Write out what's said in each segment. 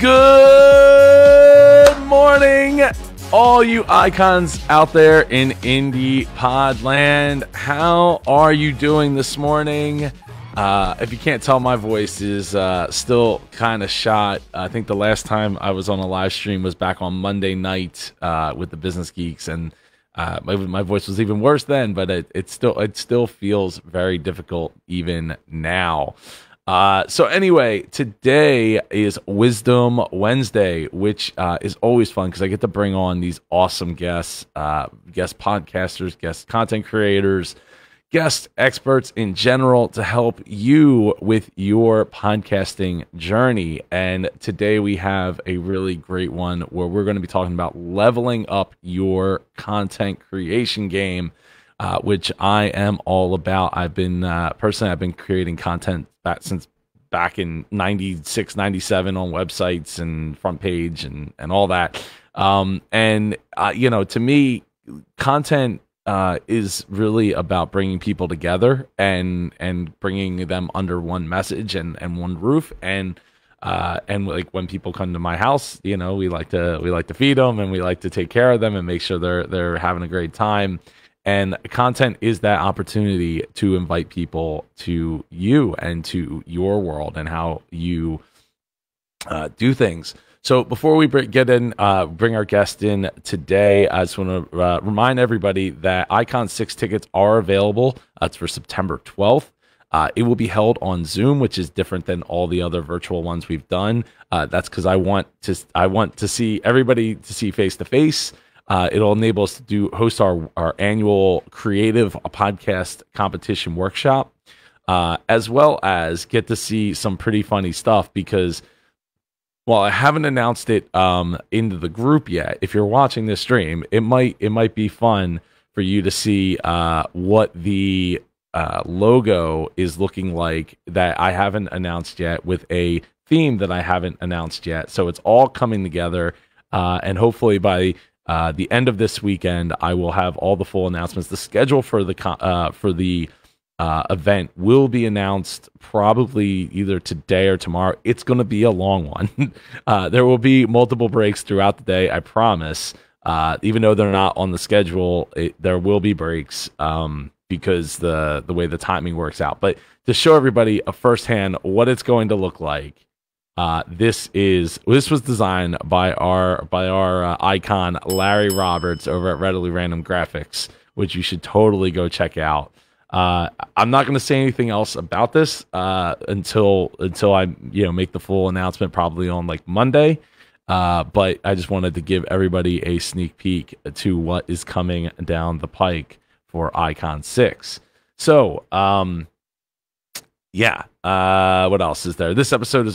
Good morning, all you icons out there in Indie Pod land. How are you doing this morning? If you can't tell, my voice is still kind of shot. I think the last time I was on a live stream was back on Monday night with the Business Geeks, and my voice was even worse then. But it still feels very difficult even now. So anyway, today is Wisdom Wednesday, which is always fun because I get to bring on these awesome guests, guest podcasters, guest content creators, guest experts in general to help you with your podcasting journey. And today we have a really great one where we're going to be talking about leveling up your content creation game, which I am all about. I've been personally, I've been creating content since back in 96, 97 on websites and front page and all that. You know, to me, content is really about bringing people together and bringing them under one message and one roof. And like when people come to my house, you know, we like to feed them and we like to take care of them and make sure they're having a great time. And content is that opportunity to invite people to you and to your world and how you do things. So before we bring our guest in today, I just want to remind everybody that Icon 6 tickets are available. It's for September 12th. It will be held on Zoom, which is different than all the other virtual ones we've done. That's because I want to see everybody to see face to face. It'll enable us to host our annual creative podcast competition workshop, as well as get to see some pretty funny stuff because, well, I haven't announced it into the group yet. If you're watching this stream, it might be fun for you to see what the logo is looking like that I haven't announced yet, with a theme that I haven't announced yet. So it's all coming together, and hopefully by the end of this weekend, I will have all the full announcements. The schedule for the event will be announced probably either today or tomorrow. It's going to be a long one. There will be multiple breaks throughout the day, I promise. Even though they're not on the schedule, there will be breaks because the way the timing works out. But to show everybody firsthand what it's going to look like, this was designed by our icon Larry Roberts over at Readily Random Graphics, which you should totally go check out. I'm not going to say anything else about this until I make the full announcement, probably on like Monday. But I just wanted to give everybody a sneak peek to what is coming down the pike for Icon 6. So what else is there? This episode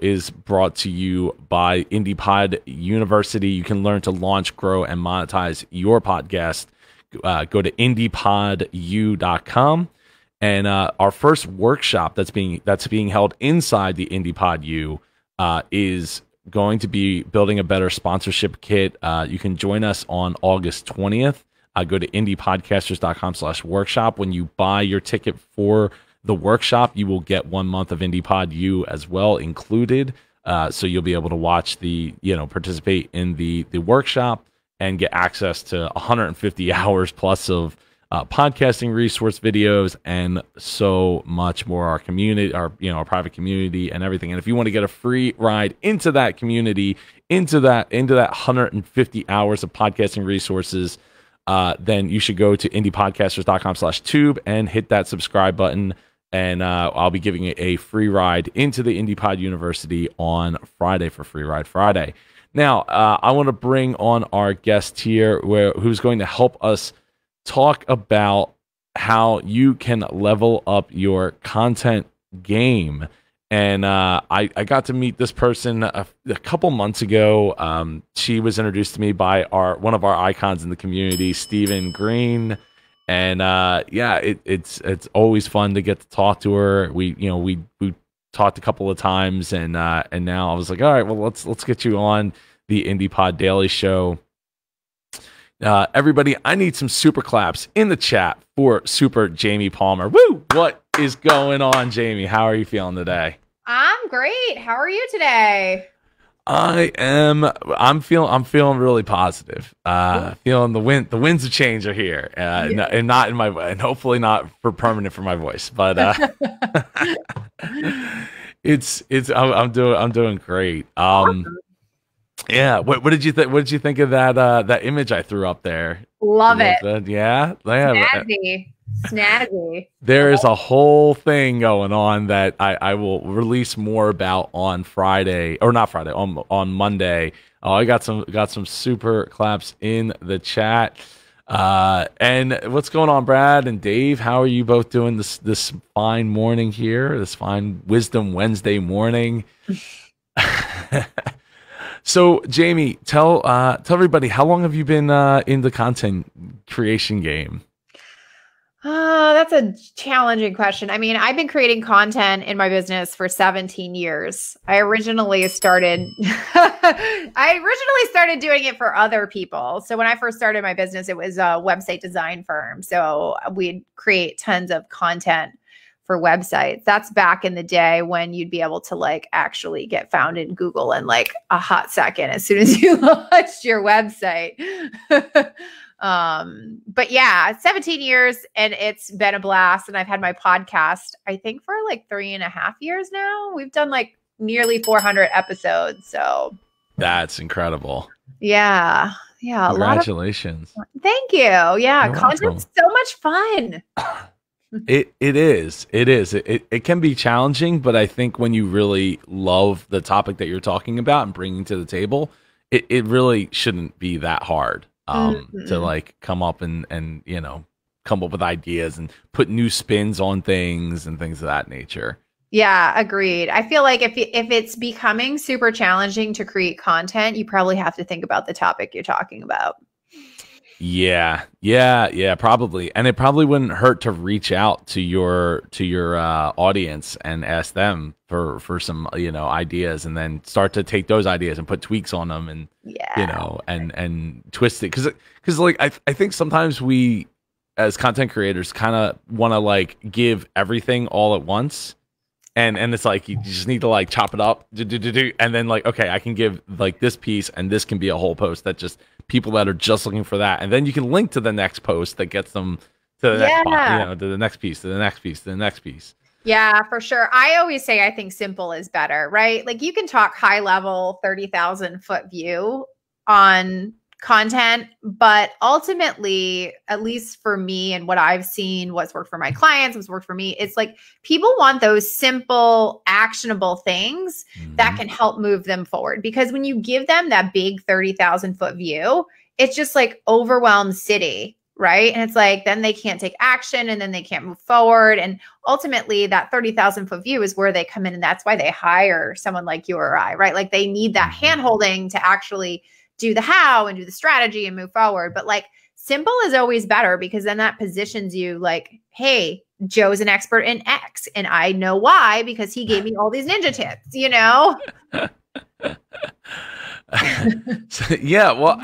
is brought to you by IndiePod University. You can learn to launch, grow, and monetize your podcast. Go to indiepodu.com, and our first workshop that's being held inside the IndiePod U is going to be building a better sponsorship kit. You can join us on August 20th. Go to indiepodcasters.com/workshop. When you buy your ticket for the workshop, you will get 1 month of IndiePod U as well included. So you'll be able to watch participate in the workshop and get access to 150 hours plus of podcasting resource videos and so much more. Our community, our private community and everything. And if you want to get a free ride into that community, into that 150 hours of podcasting resources, then you should go to indiepodcasters.com/tube and hit that subscribe button. And I'll be giving a free ride into the IndiePod University on Friday for Free Ride Friday. Now, I want to bring on our guest here, who's going to help us talk about how you can level up your content game. And I got to meet this person a couple months ago. She was introduced to me by one of our icons in the community, Stephen Green. And it's always fun to get to talk to her. We talked a couple of times, and now I was like, all right, well, let's get you on the IndiePod Daily Show. Everybody, I need some super claps in the chat for Super Jamie Palmer. Woo! What is going on, Jamie? How are you feeling today? I'm great. How are you today? I'm feeling really positive. Feeling the winds of change are here. And not in my, and hopefully not for permanent for my voice, but I'm doing great. Awesome. Yeah. What did you think? What did you think of that image I threw up there? Love it. Yeah. Snazzy. Snazzy. There is a whole thing going on that I will release more about on Friday, or not Friday, on Monday. Oh, I got some super claps in the chat. And what's going on, Brad and Dave? How are you both doing this fine morning here? This fine Wisdom Wednesday morning. So, Jamie, tell everybody, how long have you been in the content creation game? That's a challenging question. I mean, I've been creating content in my business for 17 years. I originally started doing it for other people. So when I first started my business, it was a website design firm. So we'd create tons of content for websites. That's back in the day when you'd be able to like actually get found in Google in like a hot second as soon as you launched your website. But yeah, 17 years and it's been a blast. And I've had my podcast, I think for like 3.5 years now. We've done like nearly 400 episodes. So that's incredible. Yeah. Yeah. Congratulations. Thank you. Yeah. Content's so much fun. It is. It can be challenging, but I think when you really love the topic that you're talking about and bringing to the table, it really shouldn't be that hard. To like come up and come up with ideas and put new spins on things and things of that nature. Yeah, agreed. I feel like if it's becoming super challenging to create content, you probably have to think about the topic you're talking about. Yeah, probably. And it probably wouldn't hurt to reach out to your audience and ask them for some, ideas, and then start to take those ideas and put tweaks on them and, and twist it. Cause like, I think sometimes we as content creators kind of want to like give everything all at once. And it's like, you just need to like chop it up, and then like, okay, I can give like this piece, and this can be a whole post that just people that are just looking for that, and then you can link to the next post that gets them to the next, to the next piece, to the next piece, to the next piece. Yeah, for sure. I always say I think simple is better, right? Like you can talk high level, 30,000 foot view on content, but ultimately, at least for me and what I've seen, what's worked for my clients, what's worked for me, it's like people want those simple, actionable things that can help move them forward. Because when you give them that big 30,000 foot view, it's just like overwhelmed city, right? And it's like, then they can't take action and then they can't move forward. And ultimately that 30,000 foot view is where they come in. And that's why they hire someone like you or I, right? Like they need that hand-holding to actually do the how and do the strategy and move forward. But like simple is always better, because then that positions you like, hey, Joe's an expert in X and I know why, because he gave me all these ninja tips, So, yeah, well,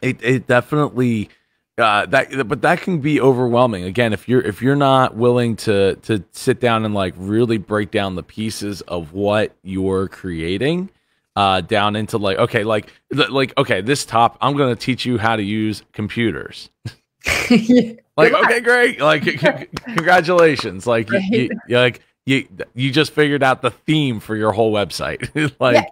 it definitely but that can be overwhelming. Again, if you're not willing to sit down and like really break down the pieces of what you're creating down into like, okay, okay, this top, I'm going to teach you how to use computers. Like, okay, great. Like, congratulations. Like, you just figured out the theme for your whole website. Like,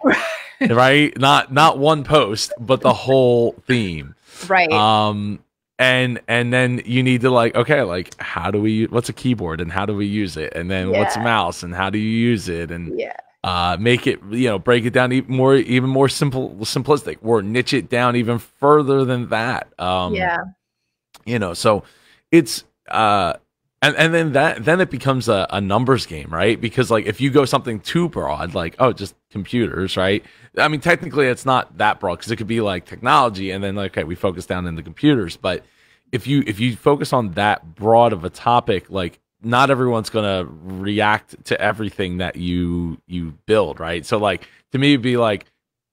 right? Not one post, but the whole theme. Right. And then you need to like, okay, like what's a keyboard and how do we use it? And then what's a mouse and how do you use it? And make it, break it down even more simplistic, or niche it down even further than that. So it's, and then it becomes a numbers game, right? Because like if you go something too broad, like, oh, just computers, right? I mean, technically it's not that broad, because it could be like technology, and then like, okay, we focus down in the computers. But if you focus on that broad of a topic, like not everyone's gonna react to everything that you build, right? So like to me, it'd be like,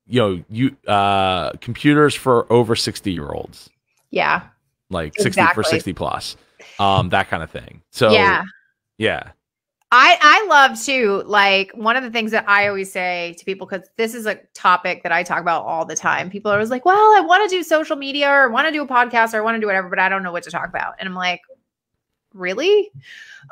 computers for over 60-year-olds. Yeah. Like 60 for 60 plus. That kind of thing. So yeah. I love too, like one of the things that I always say to people, because this is a topic that I talk about all the time. People are always like, well, I want to do social media or want to do a podcast or I want to do whatever, but I don't know what to talk about. And I'm like, really?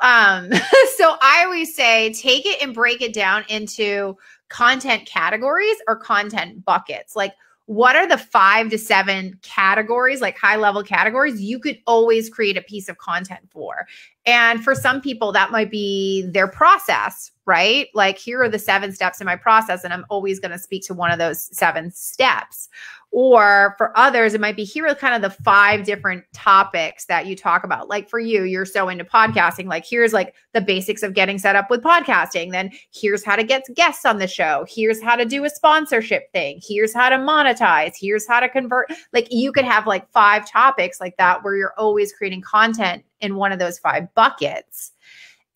So I always say, take it and break it down into content categories or content buckets. Like, what are the 5 to 7 categories, like high level categories you could always create a piece of content for? And for some people, that might be their process, right? Like, here are the 7 steps in my process, and I'm always going to speak to one of those 7 steps. Or for others, it might be, here are kind of the 5 different topics that you talk about. Like for you, you're so into podcasting. Like, here's like the basics of getting set up with podcasting. Then here's how to get guests on the show. Here's how to do a sponsorship thing. Here's how to monetize. Here's how to convert. Like, you could have like 5 topics like that where you're always creating content in one of those 5 buckets.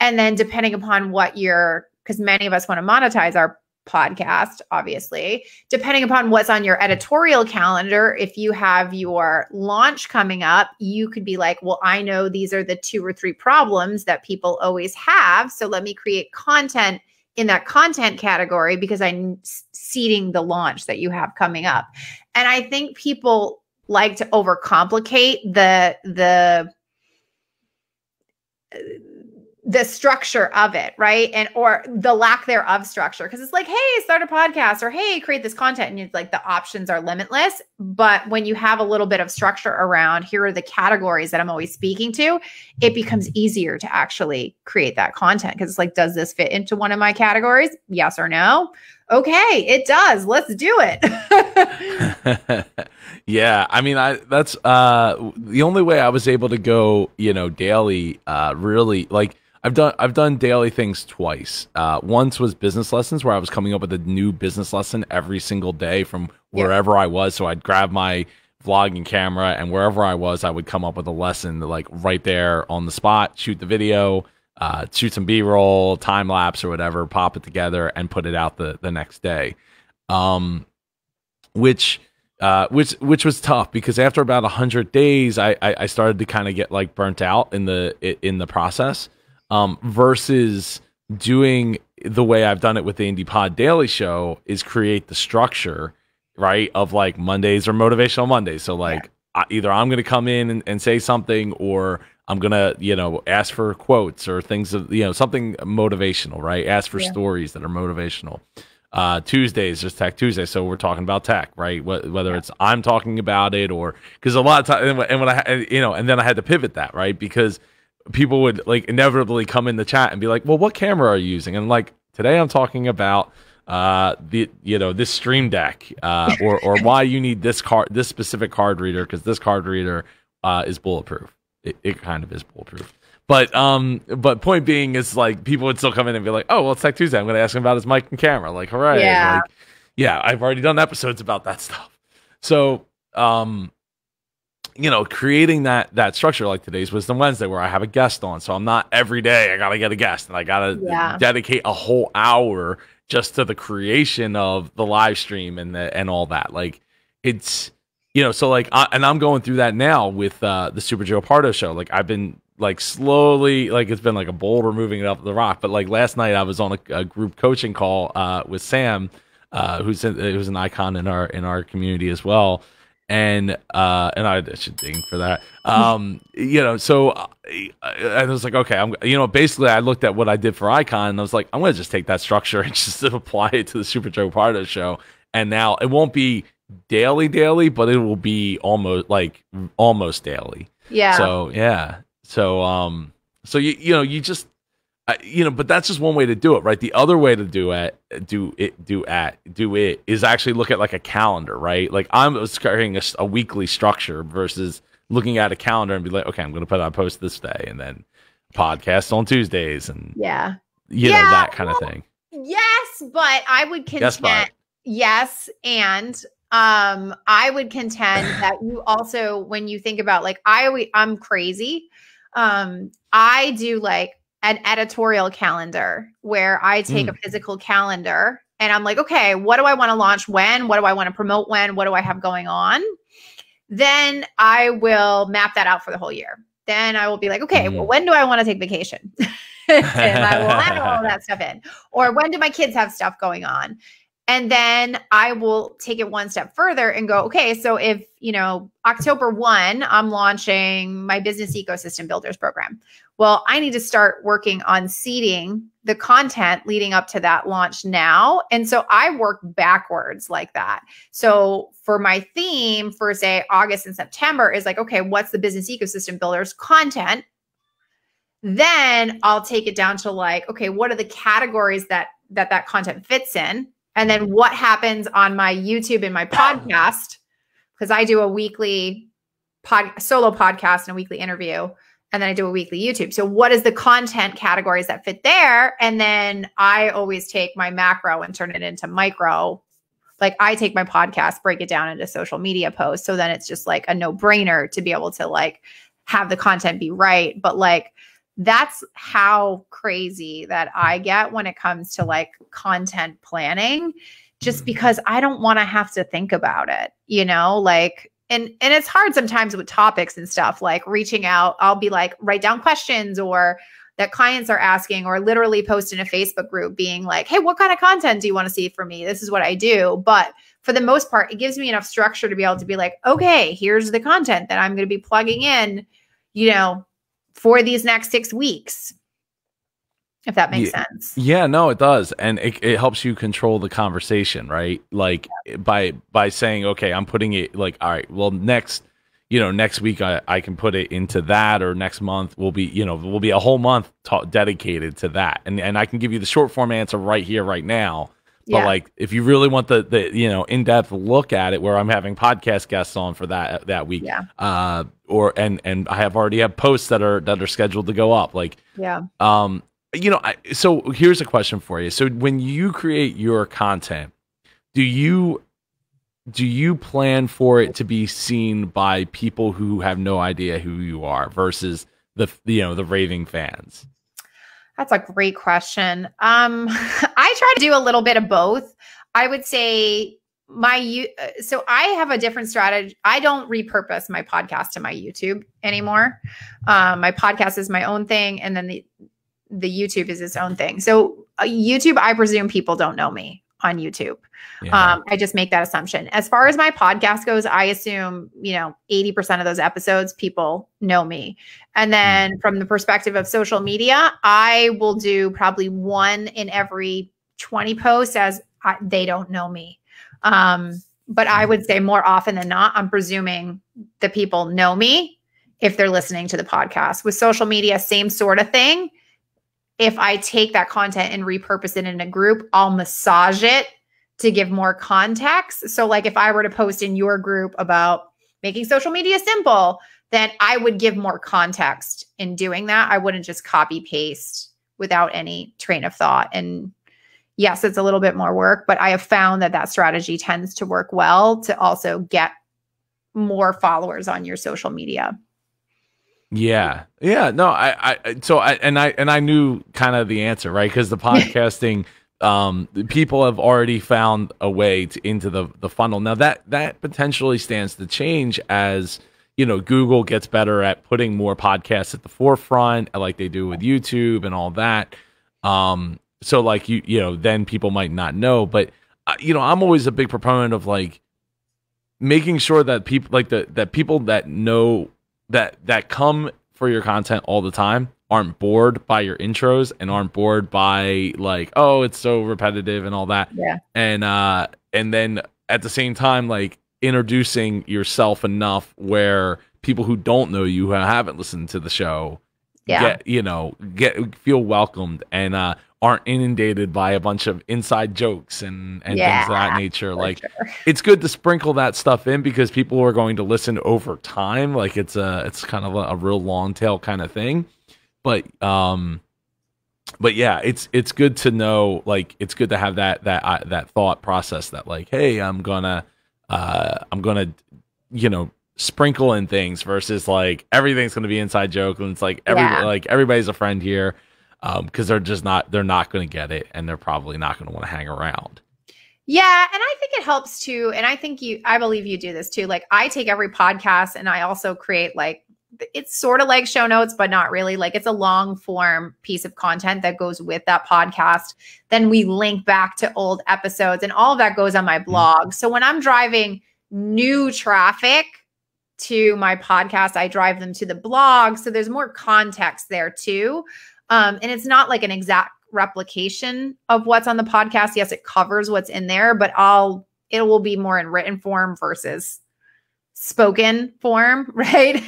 And then depending upon what because many of us want to monetize our podcast, obviously, depending upon what's on your editorial calendar, if you have your launch coming up, you could be like, well, I know these are the 2 or 3 problems that people always have. So let me create content in that content category because I'm seeding the launch that you have coming up. And I think people like to overcomplicate the structure of it, right? And or the lack thereof structure. Because it's like, hey, start a podcast, or hey, create this content. And it's like the options are limitless. But when you have a little bit of structure around, here are the categories that I'm always speaking to, it becomes easier to actually create that content. Because it's like, does this fit into one of my categories? Yes or no? Okay, it does. Let's do it. Yeah, I mean, that's the only way I was able to go, daily, really, like, I've done daily things twice. Once was business lessons, where I was coming up with a new business lesson every single day from wherever I was. So I'd grab my vlogging camera, and wherever I was, I would come up with a lesson, like right there on the spot, shoot the video, shoot some B-roll, time lapse or whatever, pop it together and put it out the next day. Which was tough, because after about 100 days, I started to kind of get like burnt out in the process. Versus doing the way I've done it with the Indie Pod Daily Show, is create the structure, right, of like Mondays are motivational Mondays. So like either I'm going to come in and say something, or I'm going to, ask for quotes or things of, something motivational, right? Ask for stories that are motivational. Tuesdays, just Tech Tuesday. So we're talking about tech, right? Whether it's I'm talking about it, or because a lot of times, and when and then I had to pivot that, right? Because people would like inevitably come in the chat and be like, well, what camera are you using? And like, today I'm talking about this Stream Deck, or why you need this specific card reader, because this card reader is bulletproof. It kind of is bulletproof. But point being is, like, people would still come in and be like, oh, well, it's Tech Tuesday, I'm going to ask him about his mic and camera. Like, hooray. Yeah. Like, yeah, I've already done episodes about that stuff. So, creating that structure, like today's Wisdom Wednesday, where I have a guest on. So I'm not every day, I got to get a guest, and I got to dedicate a whole hour just to the creation of the live stream and all that. Like, it's, so like, I'm going through that now with the Super Joe Pardo show. Like, I've been like slowly, like, it's been like a boulder moving it up the rock. But like last night I was on a group coaching call with Sam, who's an icon in our community as well. And I should ding for that. So I was like, okay, basically I looked at what I did for Icon, and I was like, I'm going to just take that structure and just apply it to the Super Joe Pardo show. And now it won't be daily, but it will be almost daily. Yeah. So, yeah. So you just, but that's just one way to do it, right? The other way to do it is actually look at like a calendar, right? Like, I'm carrying a weekly structure versus looking at a calendar and be like, okay, I'm going to put out a post this day, and then podcast on Tuesdays, and that kind of thing. Yes, but I would contend. Yes, and I would contend that you also, when you think about, like, I'm crazy. I do like an editorial calendar where I take a physical calendar and I'm like, okay, what do I want to launch when? What do I want to promote when? What do I have going on? Then I will map that out for the whole year. Then I will be like, okay, well, when do I want to take vacation? And I will add all that stuff in. Or when do my kids have stuff going on? And then I will take it one step further and go, okay, so if, October 1, I'm launching my business ecosystem builders program. Well, I need to start working on seeding the content leading up to that launch now. And so I work backwards like that. So for my theme for, say, August and September is like, okay, what's the business ecosystem builders content? Then I'll take it down to like, okay, what are the categories that content fits in? And then what happens on my YouTube and my podcast, because I do a weekly solo podcast and a weekly interview, and then I do a weekly YouTube. So what is the content categories that fit there? And then I always take my macro and turn it into micro. Like I take my podcast, break it down into social media posts. So then it's just like a no-brainer to be able to like have the content be right. But like, that's how crazy that I get when it comes to like content planning, just because I don't want to have to think about it, like, and it's hard sometimes with topics and stuff, like reaching out. I'll be like, write down questions or that clients are asking, or literally post in a Facebook group being like, hey, what kind of content do you want to see from me? This is what I do. But for the most part, it gives me enough structure to be able to be like, okay, here's the content that I'm going to be plugging in, for these next 6 weeks, if that makes sense. Yeah, no, it does. And it helps you control the conversation, right? Like by saying, okay, I'm putting it like, all right, well, next week I can put it into that, or next month will be a whole month dedicated to that. And I can give you the short form answer right here, right now. But like, if you really want the in-depth look at it, where I'm having podcast guests on for that week, and I already have posts that are scheduled to go up. Like, so here's a question for you. So when you create your content, do you plan for it to be seen by people who have no idea who you are versus the raving fans? That's a great question. I try to do a little bit of both. I would say so I have a different strategy. I don't repurpose my podcast to my YouTube anymore. My podcast is my own thing, and then the YouTube is its own thing. So YouTube, I presume people don't know me on YouTube. Yeah. I just make that assumption. As far as my podcast goes, I assume, 80% of those episodes, people know me. And then from the perspective of social media, I will do probably one in every 20 posts as they don't know me. But I would say more often than not, I'm presuming the people know me if they're listening to the podcast. With social media, same sort of thing. If I take that content and repurpose it in a group, I'll massage it to give more context. So like if I were to post in your group about making social media simple, then I would give more context in doing that. I wouldn't just copy paste without any train of thought. And yes, it's a little bit more work, but I have found that strategy tends to work well to also get more followers on your social media. Yeah. No, I knew kind of the answer, right? Because the podcasting, people have already found a way into the funnel. Now that potentially stands to change as, Google gets better at putting more podcasts at the forefront, like they do with YouTube and all that. So like, then people might not know, but I'm always a big proponent of like making sure that people like that people that know that come for your content all the time aren't bored by your intros and aren't bored by like, oh, it's so repetitive and all that. Yeah. And then at the same time, like introducing yourself enough where people who don't know you, who haven't listened to the show, feel welcomed and aren't inundated by a bunch of inside jokes and things of that nature. Like it's good to sprinkle that stuff in because people are going to listen over time. Like it's kind of a real long tail kind of thing. But yeah, it's good to know, like, it's good to have that thought process that like, hey, I'm gonna sprinkle in things versus like everything's gonna be inside joke and it's like everybody's a friend here. Because they're not going to get it, and they're probably not going to want to hang around. Yeah, and I think it helps too. And I believe you do this too. Like I take every podcast, and I also create like it's sort of like show notes, but not really. Like it's a long form piece of content that goes with that podcast. Then we link back to old episodes and all of that goes on my blog. So when I'm driving new traffic to my podcast, I drive them to the blog. So there's more context there too. And it's not like an exact replication of what's on the podcast. Yes, it covers what's in there, but it will be more in written form versus spoken form, right?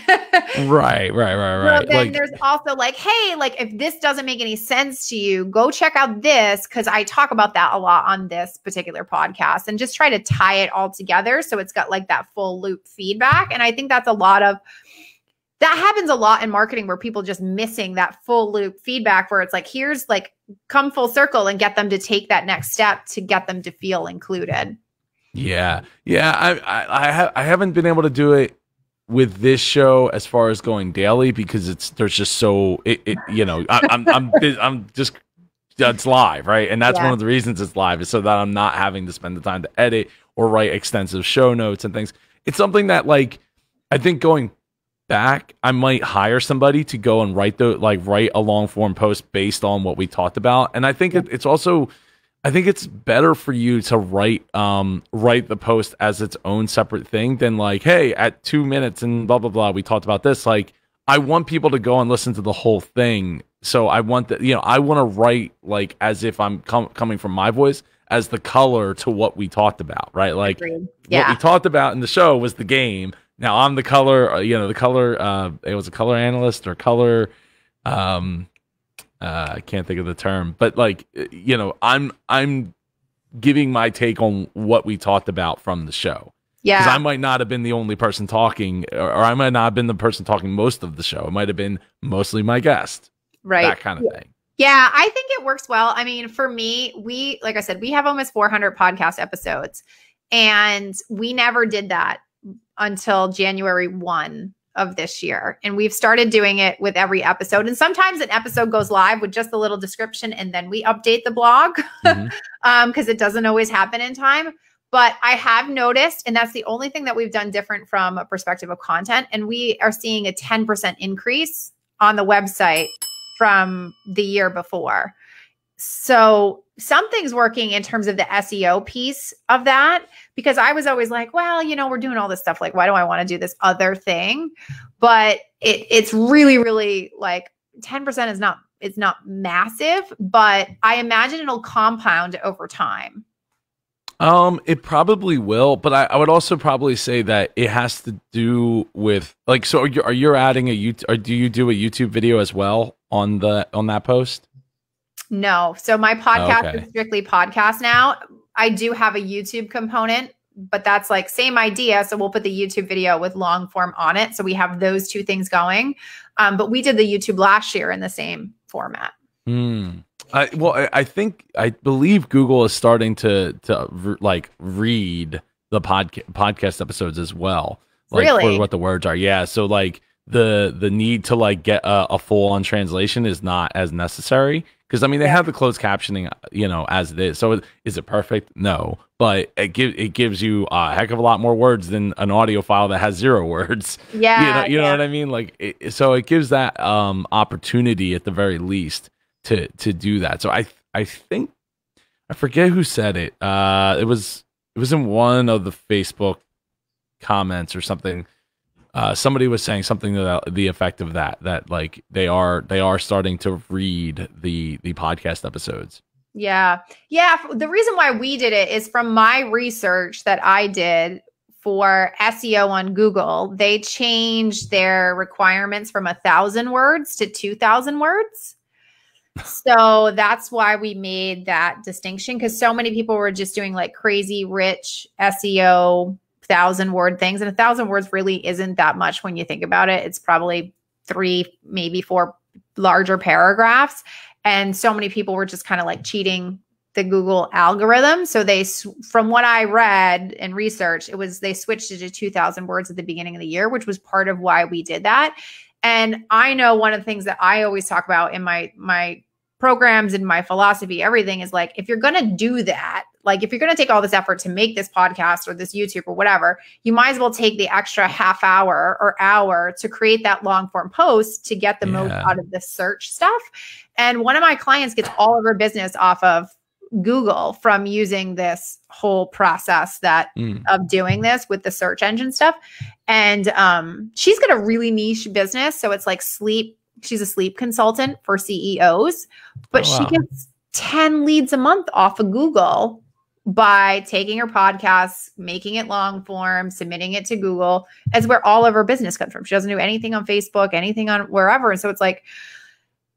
Right. So then there's also like, hey, like if this doesn't make any sense to you, go check out this, because I talk about that a lot on this particular podcast, and just try to tie it all together so it's got like that full loop feedback. And I think that happens a lot in marketing, where people just missing that full loop feedback, where it's like, here's like, come full circle and get them to take that next step to get them to feel included. Yeah. I haven't been able to do it with this show as far as going daily, because there's just so I'm just, it's live, right? And that's one of the reasons it's live, is so that I'm not having to spend the time to edit or write extensive show notes and things. It's something that, like, I think going back, I might hire somebody to go and write a long form post based on what we talked about. And I think it's also, I think it's better for you to write the post as its own separate thing than like, hey, at 2 minutes and blah blah blah, we talked about this. Like, I want people to go and listen to the whole thing. So I want that, I want to write like as if I'm coming from my voice as the color to what we talked about, right? Like what we talked about in the show was the game. Now I'm the color, it was a color analyst or color, I can't think of the term, but like, I'm giving my take on what we talked about from the show. Yeah. Because I might not have been the only person talking, or I might not have been the person talking most of the show. It might have been mostly my guest. Right. That kind of thing. Yeah, I think it works well. I mean, for me, like I said, we have almost 400 podcast episodes, and we never did that until January 1 of this year. And we've started doing it with every episode. And sometimes an episode goes live with just a little description, and then we update the blog because it doesn't always happen in time. But I have noticed, and that's the only thing that we've done different from a perspective of content, and we are seeing a 10% increase on the website from the year before. So something's working in terms of the SEO piece of that, because I was always like, well, we're doing all this stuff. Like, why do I want to do this other thing? But it's really, really like 10% it's not massive, but I imagine it'll compound over time. It probably will, but I would also probably say that it has to do with like, so are you adding or do you do a YouTube video as well on that post? No. So my podcast is strictly podcast now. I do have a YouTube component, but that's like same idea. So we'll put the YouTube video with long form on it. So we have those two things going. But we did the YouTube last year in the same format. I believe Google is starting to like read the podcast episodes as well. Like, really? For what the words are. Yeah. So like the need to like get a full on translation is not as necessary. Because I mean, they have the closed captioning, as it is. So is it perfect? No, but it gives you a heck of a lot more words than an audio file that has 0 words. Yeah, you know what I mean. Like, so it gives that opportunity at the very least to do that. So I think I forget who said it. It was in one of the Facebook comments or something. Somebody was saying something to the effect of that like they are starting to read the podcast episodes. Yeah. The reason why we did it is from my research that I did for SEO on Google. They changed their requirements from 1,000 words to 2,000 words. So that's why we made that distinction, because so many people were just doing like crazy rich SEO 1,000-word things, and 1,000 words really isn't that much when you think about it. It's probably 3, maybe 4 larger paragraphs. And so many people were just kind of like cheating the Google algorithm. So from what I read and researched, they switched it to 2,000 words at the beginning of the year, which was part of why we did that. And I know one of the things that I always talk about in my programs and my philosophy, everything is like, if you're going to do that, like if you're going to take all this effort to make this podcast or this YouTube or whatever, you might as well take the extra half hour or hour to create that long form post to get the most out of the search stuff. And one of my clients gets all of her business off of Google from using this whole process that of doing this with the search engine stuff. And she's got a really niche business. So it's like sleep. She's a sleep consultant for CEOs, but she gets 10 leads a month off of Google by taking her podcasts, making it long form, submitting it to Google. As where all of her business comes from. She doesn't do anything on Facebook, anything on wherever. And so it's like,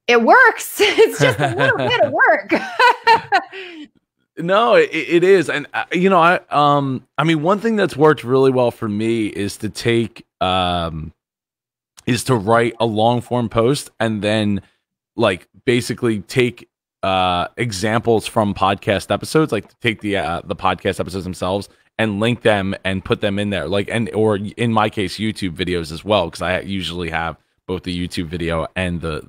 it works. It's just a little bit of work. No, it is. And you know, I mean, one thing that's worked really well for me is to take, is to write a long form post and then like basically take examples from podcast episodes, like to take the podcast episodes themselves and link them and put them in there, like, and or in my case YouTube videos as well, because I usually have both the YouTube video and the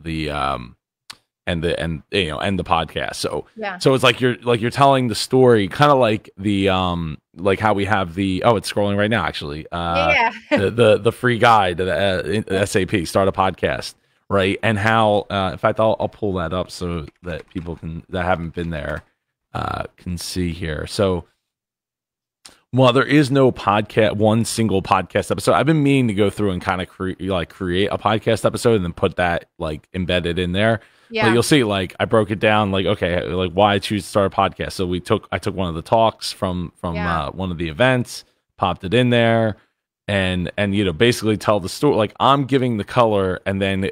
podcast. So so it's like you're telling the story, kind of like the like how we have the it's scrolling right now actually the free guide to the SAP Start a Podcast, right? And how in fact I'll pull that up so that people that haven't been there can see here. So well, there is no one single podcast episode. I've been meaning to go through and kind of create a podcast episode and then put that like embedded in there. Yeah. But you'll see, like, I broke it down, like, okay, like why I choose to start a podcast. So I took one of the talks from one of the events, popped it in there, and you know, basically tell the story. Like, I'm giving the color, and then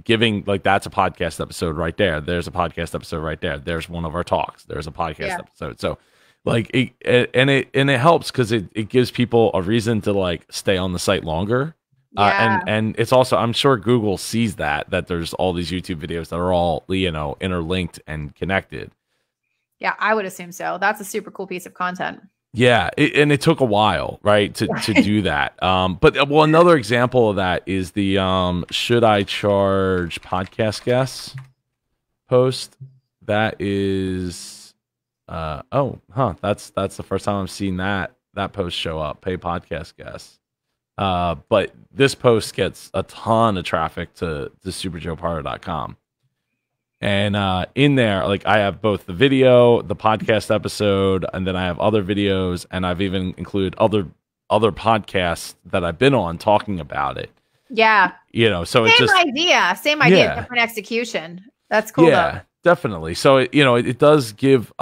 giving, like, that's a podcast episode right there. There's a podcast episode right there. There's one of our talks. There's a podcast episode. So like it helps because it gives people a reason to like stay on the site longer. And it's also, I'm sure Google sees that there's all these YouTube videos that are all, you know, interlinked and connected. Yeah, I would assume so. That's a super cool piece of content. Yeah, and it took a while, right, to do that. But well, another example of that is the should I charge podcast guests post. That is that's the first time I've seen that post show up, pay podcast guests. But this post gets a ton of traffic to superjoepardo.com. And in there, like, I have both the video, the podcast episode, and then I have other videos, and I've even included other podcasts that I've been on talking about it. Yeah. You know, so same idea, different execution. That's cool. Yeah, though. Definitely. So it does give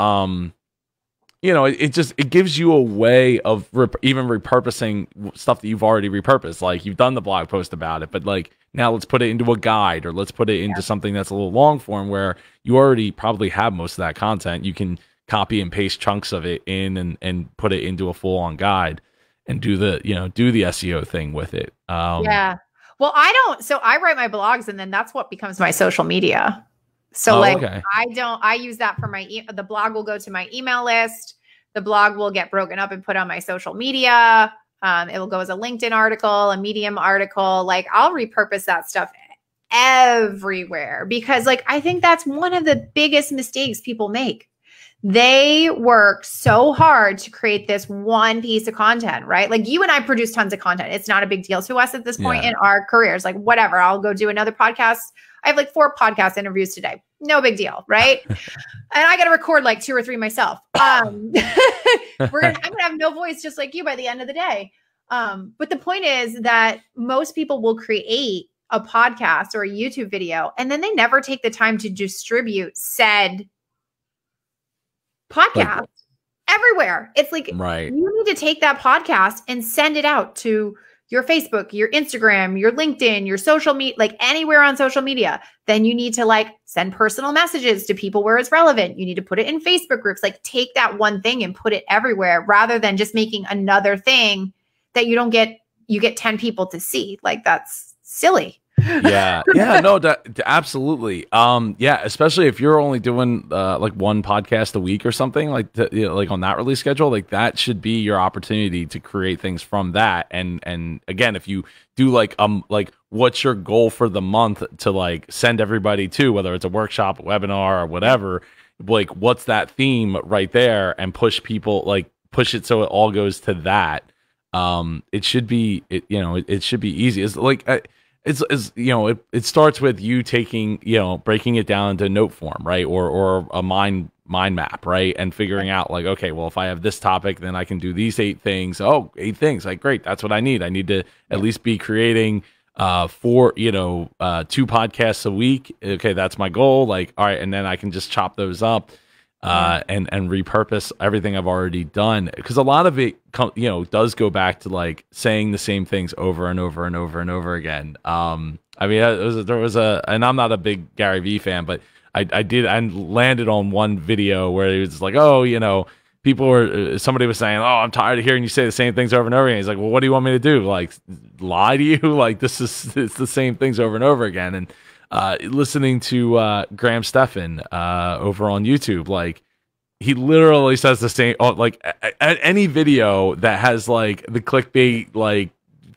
it gives you a way of even repurposing stuff that you've already repurposed. Like, you've done the blog post about it, but like, now let's put it into a guide, or let's put it into something that's a little long form where you already probably have most of that content. You can copy and paste chunks of it in and put it into a full on guide and do the SEO thing with it. Well, I write my blogs, and then that's what becomes my social media. So I use that for the blog will go to my email list. The blog will get broken up and put on my social media. It will go as a LinkedIn article, a Medium article. Like, I'll repurpose that stuff everywhere, because like, I think that's one of the biggest mistakes people make. They work so hard to create this one piece of content, right? Like, you and I produce tons of content. It's not a big deal to us at this point in our careers. Like, whatever, I'll go do another podcast. I have like 4 podcast interviews today. No big deal, right? And I got to record like 2 or 3 myself. I'm going to have no voice just like you by the end of the day. But the point is that most people will create a podcast or a YouTube video, and then they never take the time to distribute said podcast everywhere. It's like, you need to take that podcast and send it out to your Facebook, your Instagram, your LinkedIn, your social media, like anywhere on social media. Then you need to like send personal messages to people where it's relevant. You need to put it in Facebook groups. Like, take that one thing and put it everywhere, rather than just making another thing that you get 10 people to see. Like, that's silly. Yeah, no, absolutely. Yeah, especially if you're only doing like one podcast a week or something like like on that release schedule, like that should be your opportunity to create things from that. And again, if you do like what's your goal for the month to like send everybody to, whether it's a workshop, a webinar, or whatever, like what's that theme right there, and push people, like push it so it all goes to that. It should be it should be easy. It's like it's it starts with you taking, breaking it down into note form, right? Or a mind map, right? And figuring out like, okay, well, if I have this topic, then I can do these 8 things. Oh, 8 things. Like, great. That's what I need. I need to at least be creating 4, 2 podcasts a week. Okay, that's my goal. Like, all right, and then I can just chop those up and repurpose everything I've already done, because a lot of it does go back to like saying the same things over and over and over and over again. I mean, there was and I'm not a big Gary Vee fan, but I landed on one video where he was like, oh, somebody was saying, oh, I'm tired of hearing you say the same things over and over again. He's like, well, what do you want me to do? Like, lie to you? Like, it's the same things over and over again. And listening to Graham Stephan over on YouTube, like he literally says the same. Like any video that has like the clickbait like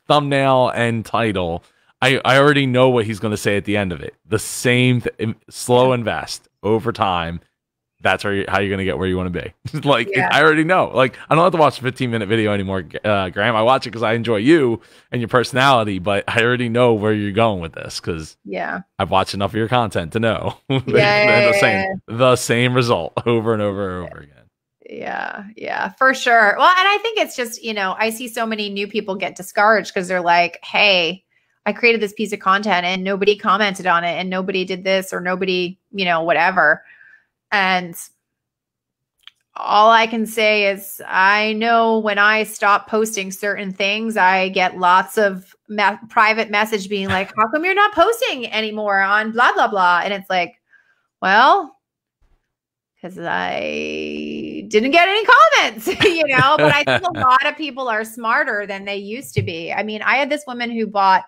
thumbnail and title, I already know what he's going to say at the end of it. The same slow invest over time. That's how you're going to get where you want to be. Like, I already know. Like, I don't have to watch a 15-minute video anymore, Graham. I watch it because I enjoy you and your personality, but I already know where you're going with this because I've watched enough of your content to know. The same result over and over and over again. Yeah, for sure. Well, and I think it's just, I see so many new people get discouraged because they're like, hey, I created this piece of content and nobody commented on it and nobody did this or nobody, whatever. And all I can say is I know when I stop posting certain things, I get lots of private message being like, how come you're not posting anymore on blah, blah, blah. And it's like, well, because I didn't get any comments, but I think a lot of people are smarter than they used to be. I mean, I had this woman who bought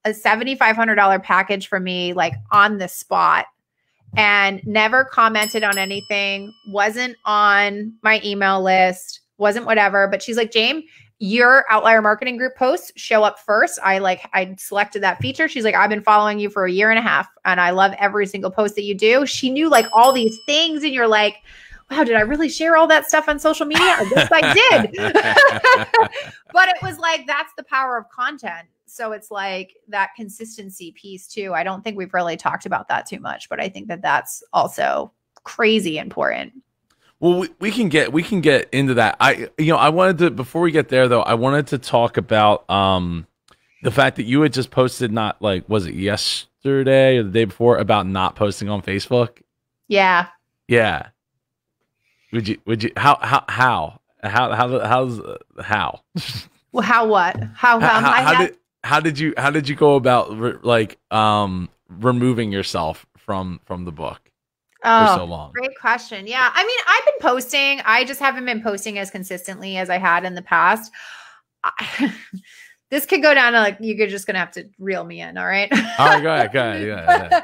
a $7,500 package from me, like on the spot, and never commented on anything, wasn't on my email list, wasn't whatever. But she's like, Jane, your Outlier Marketing Group posts show up first. I selected that feature. She's like, I've been following you for a year and a half and I love every single post that you do. She knew like all these things. And you're like, wow, did I really share all that stuff on social media? I guess I did. But it was like, that's the power of content. So it's like that consistency piece too. I don't think we've really talked about that too much, but I think that that's also crazy important. Well, we can get into that. I wanted to, before we get there though, I wanted to talk about the fact that you had just posted, not like, was it yesterday or the day before, about not posting on Facebook? Yeah. Yeah. Would you how? Well, how what? How did you go about removing yourself from the book for so long? Great question. Yeah. I mean, I've been posting. I just haven't been posting as consistently as I had in the past. This could go down to like, you're just going to have to reel me in. All right. All right. Go ahead. Yeah.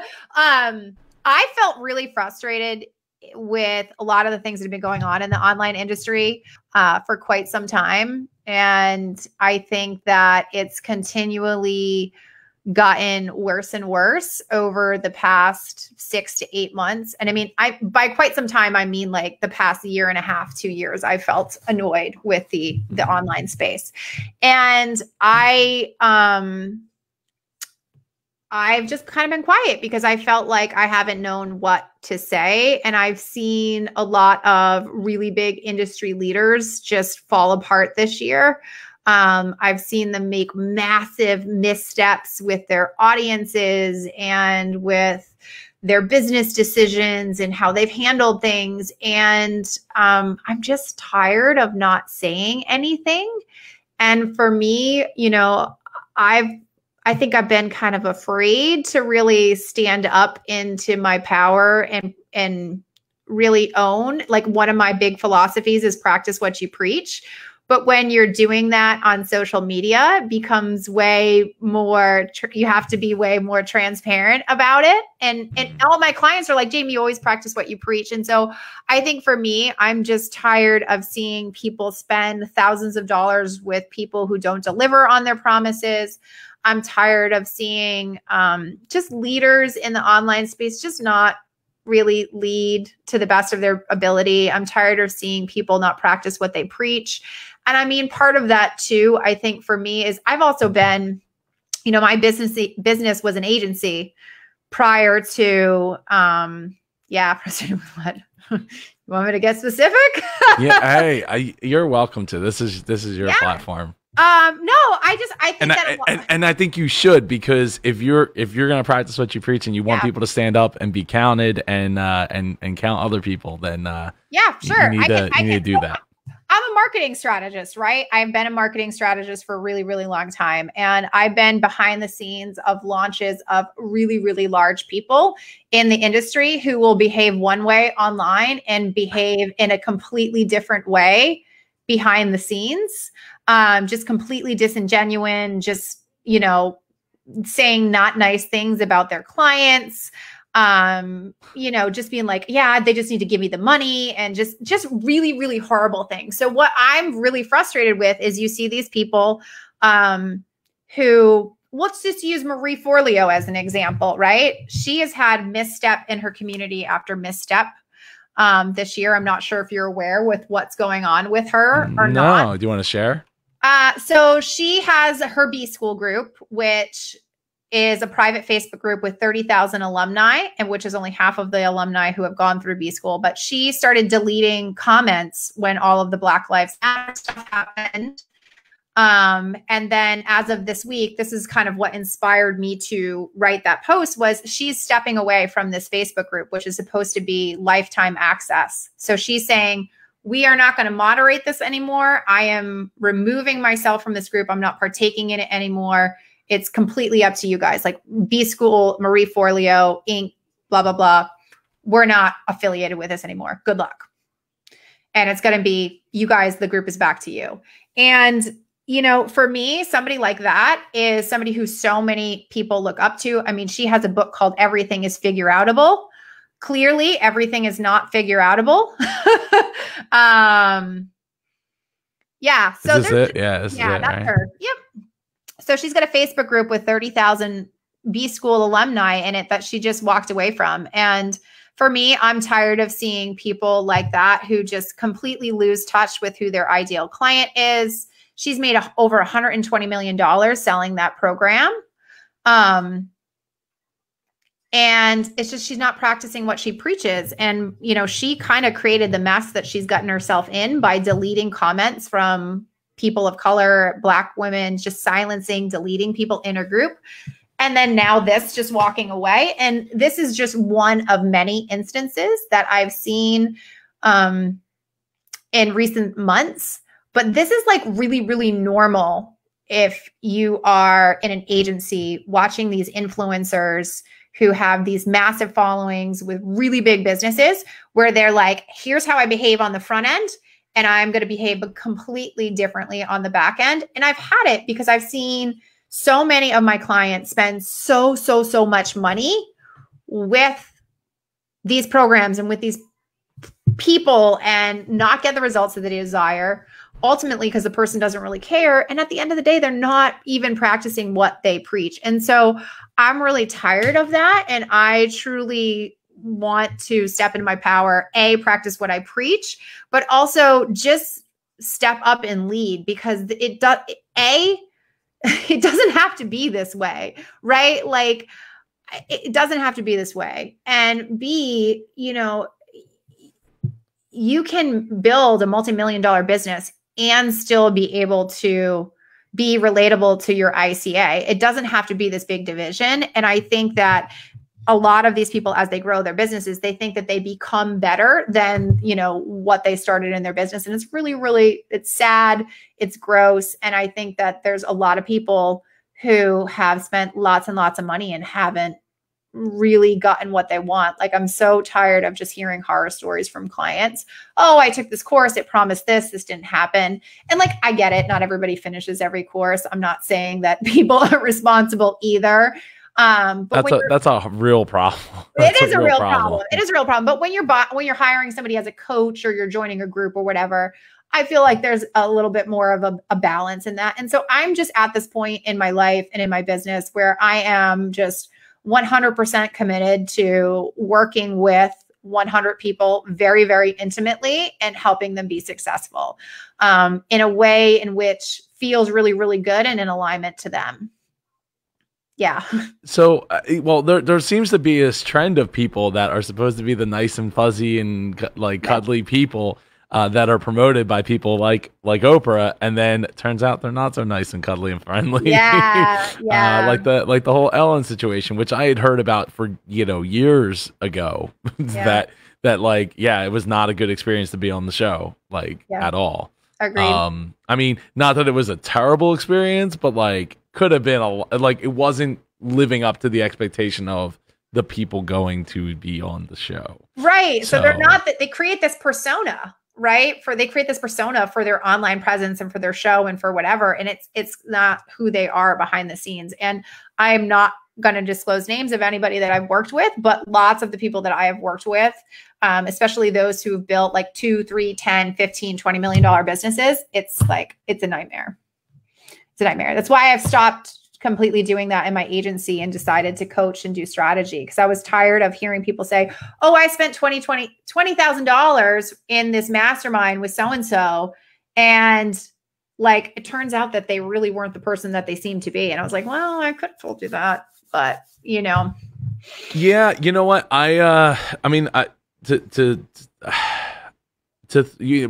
I felt really frustrated with a lot of the things that have been going on in the online industry for quite some time. And I think that it's continually gotten worse and worse over the past 6 to 8 months. And I mean, by quite some time, I mean like the past year and a half, 2 years, I felt annoyed with the online space. And I've just kind of been quiet because I felt like I haven't known what to say. And I've seen a lot of really big industry leaders just fall apart this year. I've seen them make massive missteps with their audiences and with their business decisions and how they've handled things. And I'm just tired of not saying anything. And for me, I think I've been kind of afraid to really stand up into my power and really own. Like, one of my big philosophies is practice what you preach, But when you're doing that on social media, it becomes way more, you have to be way more transparent about it. And all my clients are like, Jamie, you always practice what you preach. And so I think for me, I'm just tired of seeing people spend thousands of dollars with people who don't deliver on their promises. I'm tired of seeing just leaders in the online space just not really lead to the best of their ability. I'm tired of seeing people not practice what they preach. And I mean, part of that too, I think for me is I've also been, my business was an agency prior to, President, what? You want me to get specific? Yeah. Hey, you're welcome to. This is your platform. No, I think and I think you should, because if you're going to practice what you preach and you want people to stand up and be counted and count other people, then sure. you need to do that. I'm a marketing strategist, right? I've been a marketing strategist for a really, really long time. And I've been behind the scenes of launches of really, really large people in the industry who will behave one way online and behave in a completely different way behind the scenes. Just completely disingenuous, just, saying not nice things about their clients. Just being like, they just need to give me the money, and just really, really horrible things. So what I'm really frustrated with is you see these people who, let's just use Marie Forleo as an example, right? She has had misstep in her community after misstep this year. I'm not sure if you're aware with what's going on with her or not. No, do you want to share? So she has her B School group, which is a private Facebook group with 30,000 alumni, and which is only half of the alumni who have gone through B School. But she started deleting comments when all of the Black Lives Matter stuff happened. And then as of this week, this is kind of what inspired me to write that post, was she's stepping away from this Facebook group, which is supposed to be lifetime access. So she's saying, we are not going to moderate this anymore. I am removing myself from this group. I'm not partaking in it anymore. It's completely up to you guys. Like B School, Marie Forleo, Inc., blah, blah, blah. We're not affiliated with this anymore. Good luck. And it's going to be, you guys, the group is back to you. And, for me, somebody like that is somebody who so many people look up to. I mean, she has a book called Everything is Figure Outable. Clearly, everything is not figure outable. So this is it? Yeah, this is it, that's right? her. Yep. So she's got a Facebook group with 30,000 B School alumni in it that she just walked away from. And for me, I'm tired of seeing people like that who just completely lose touch with who their ideal client is. She's made over $120 million selling that program. And it's just, she's not practicing what she preaches. And, she kind of created the mess that she's gotten herself in by deleting comments from people of color, Black women, just silencing, deleting people in her group. And then now this, just walking away. And this is just one of many instances that I've seen in recent months. But this is like really, really normal if you are in an agency watching these influencers who have these massive followings with really big businesses, where they're like, here's how I behave on the front end, and I'm going to behave completely differently on the back end. And I've had it because I've seen so many of my clients spend so much money with these programs and with these people and not get the results that they desire, ultimately because the person doesn't really care. And at the end of the day, they're not even practicing what they preach. And so I'm really tired of that. And I truly want to step into my power, practice what I preach, but also just step up and lead, because it doesn't have to be this way, right? Like, it doesn't have to be this way. And B, you can build a multi-million-dollar business and still be able to be relatable to your ICA. It doesn't have to be this big division. And I think that a lot of these people, as they grow their businesses, they think that they become better than, what they started in their business. And it's really, really, it's sad. It's gross. And I think that there's a lot of people who have spent lots and lots of money and haven't really gotten what they want. Like, I'm so tired of just hearing horror stories from clients. Oh, I took this course. It promised this didn't happen. And like, I get it. Not everybody finishes every course. I'm not saying that people are responsible either. But that's a real problem. It is a real problem. It is a real problem. But when you're hiring somebody as a coach, or you're joining a group or whatever, I feel like there's a little bit more of a balance in that. And so I'm just at this point in my life and in my business where I am just 100% committed to working with 100 people very, very intimately and helping them be successful in a way in which feels really, really good and in alignment to them. Yeah. So, well, there seems to be this trend of people that are supposed to be the nice and fuzzy and like cuddly people that are promoted by people like Oprah, and then it turns out they're not so nice and cuddly and friendly. Yeah, yeah. Like the whole Ellen situation, which I had heard about for years ago. that like, yeah, it was not a good experience to be on the show, like at all. Agreed. I mean, not that it was a terrible experience, but like could have been like it wasn't living up to the expectation of the people going to be on the show. Right. So they're not that they create this persona, right? They create this persona for their online presence and for their show and for whatever. And it's not who they are behind the scenes. And I'm not going to disclose names of anybody that I've worked with, but lots of the people that I have worked with, especially those who have built like 2, 3, 10, 15, $20 million businesses, it's a nightmare. It's a nightmare. That's why I've stopped completely doing that in my agency and decided to coach and do strategy, because I was tired of hearing people say, oh, I spent $20,000 in this mastermind with so-and-so. And like, it turns out that they really weren't the person that they seemed to be. And I was like, well, I could have told you that, but Yeah. You know what?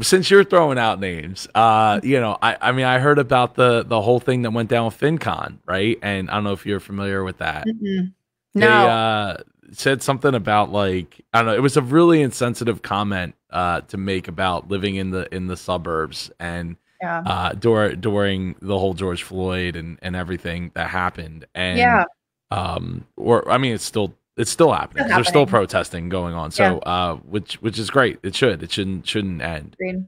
Since you're throwing out names, I heard about the whole thing that went down with FinCon, right? And I don't know if you're familiar with that. No. They said something about like, I don't know, it was a really insensitive comment to make about living in the suburbs and during the whole George Floyd and everything that happened. And it's still happening. There's still protesting going on. So, which is great. It shouldn't end. Agreed.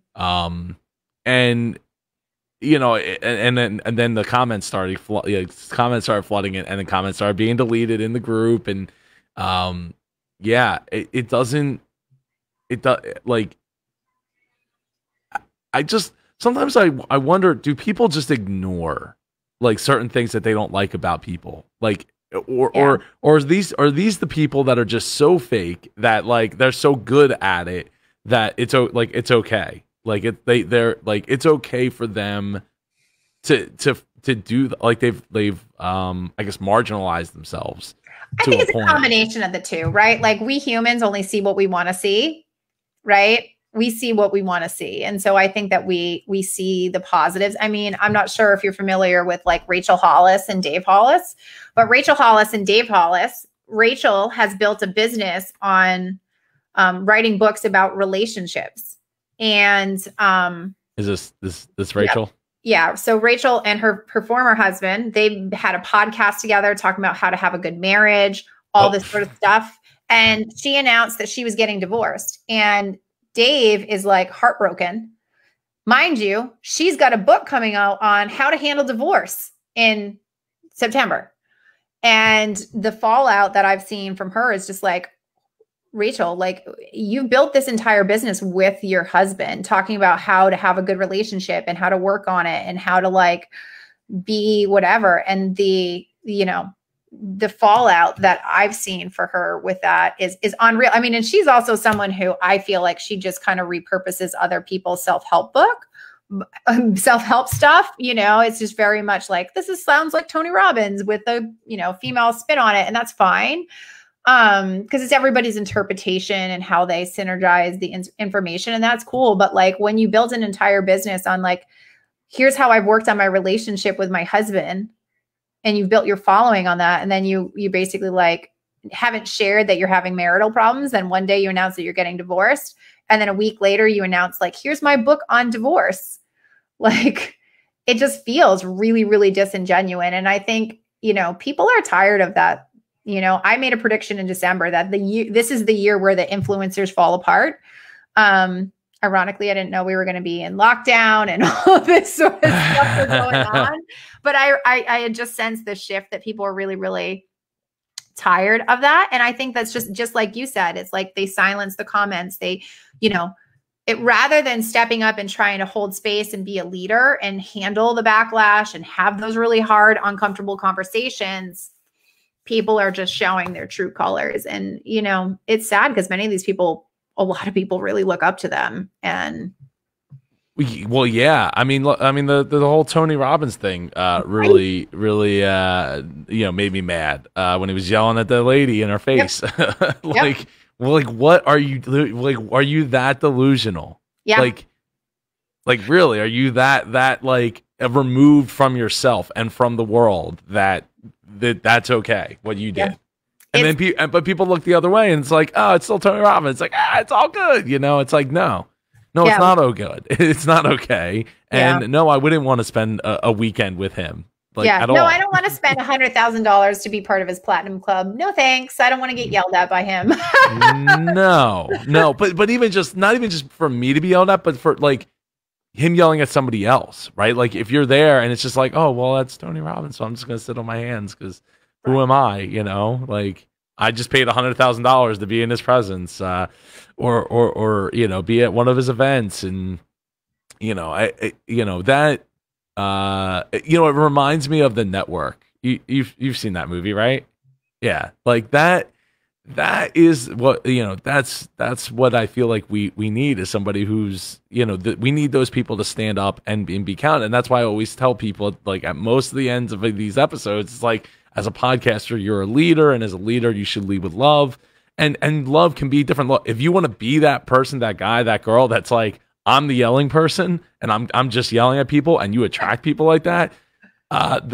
And then the comments started flooding it, and the comments started being deleted in the group. And, it doesn't, like, sometimes I wonder, do people just ignore like certain things that they don't like about people? Like, or are these the people that are just so fake that like they're so good at it that it's okay, like they're like it's okay for them to do, like they've I guess marginalized themselves. I think it's a combination of the two, right? Like, we humans only see what we want to see, right? We see what we want to see. And so I think that we see the positives. I mean, I'm not sure if you're familiar with like Rachel Hollis and Dave Hollis, but Rachel Hollis and Dave Hollis, Rachel has built a business on writing books about relationships. And is this Rachel? Yeah. So Rachel and her former husband, they had a podcast together talking about how to have a good marriage, all this sort of stuff. And she announced that she was getting divorced. And Dave is like heartbroken. Mind you, she's got a book coming out on how to handle divorce in September. And the fallout that I've seen from her is just like, Rachel, like, you built this entire business with your husband, talking about how to have a good relationship and how to work on it and how to like be whatever. And the fallout that I've seen for her with that is unreal. I mean, and she's also someone who I feel like she just kind of repurposes other people's self-help stuff. It's just very much like, sounds like Tony Robbins with a, female spin on it. And that's fine. Because it's everybody's interpretation and how they synergize the information, and that's cool. But like, when you build an entire business on like, here's how I've worked on my relationship with my husband, and you've built your following on that, and then you basically like haven't shared that you're having marital problems, then one day you announce that you're getting divorced, and then a week later you announce like, here's my book on divorce. Like, it just feels really, really disingenuous. And I think, people are tired of that, You know, I made a prediction in December that this is the year where the influencers fall apart. Ironically, I didn't know we were going to be in lockdown and all this sort of stuff was going on. But I had just sensed the shift that people are really, really tired of that. And I think that's just like you said, it's like they silence the comments. They, you know, it rather than stepping up and trying to hold space and be a leader and handle the backlash and have those really hard, uncomfortable conversations, people are just showing their true colors. And, you know, it's sad because many of these people, a lot of people really look up to them. And well, yeah, I mean, the whole Tony Robbins thing really, you know, made me mad when he was yelling at the lady in her face. Yep. Like, well, like, what are you like? Are you that delusional? Yeah. Like really, are you that like removed from yourself and from the world that's okay what you did? Yeah. And then people look the other way and it's like, oh, it's still Tony Robbins. It's like, it's all good. You know, it's like, no, yeah. It's not all good. It's not okay. And no, I wouldn't want to spend a weekend with him. Like, at all. No, I don't want to spend $100,000 to be part of his platinum club. No, thanks. I don't want to get yelled at by him. No, but even just, not even just for me to be yelled at, but for like him yelling at somebody else, right? Like if you're there and it's just like, oh, well, that's Tony Robbins, so I'm just going to sit on my hands because who am I, you know? Like I just paid $100,000 to be in his presence, or you know, be at one of his events, and you know, you know that, you know, it reminds me of The Network. You've seen that movie, right? Yeah, like that. That is what, you know, that's what I feel like we need is somebody who's, you know, we need those people to stand up and be counted. And that's why I always tell people, like at most of the ends of these episodes, it's like, as a podcaster, you're a leader, and as a leader, you should lead with love. And love can be different. If you want to be that person, that guy, that girl, that's like, I'm the yelling person and I'm just yelling at people, and you attract people like that,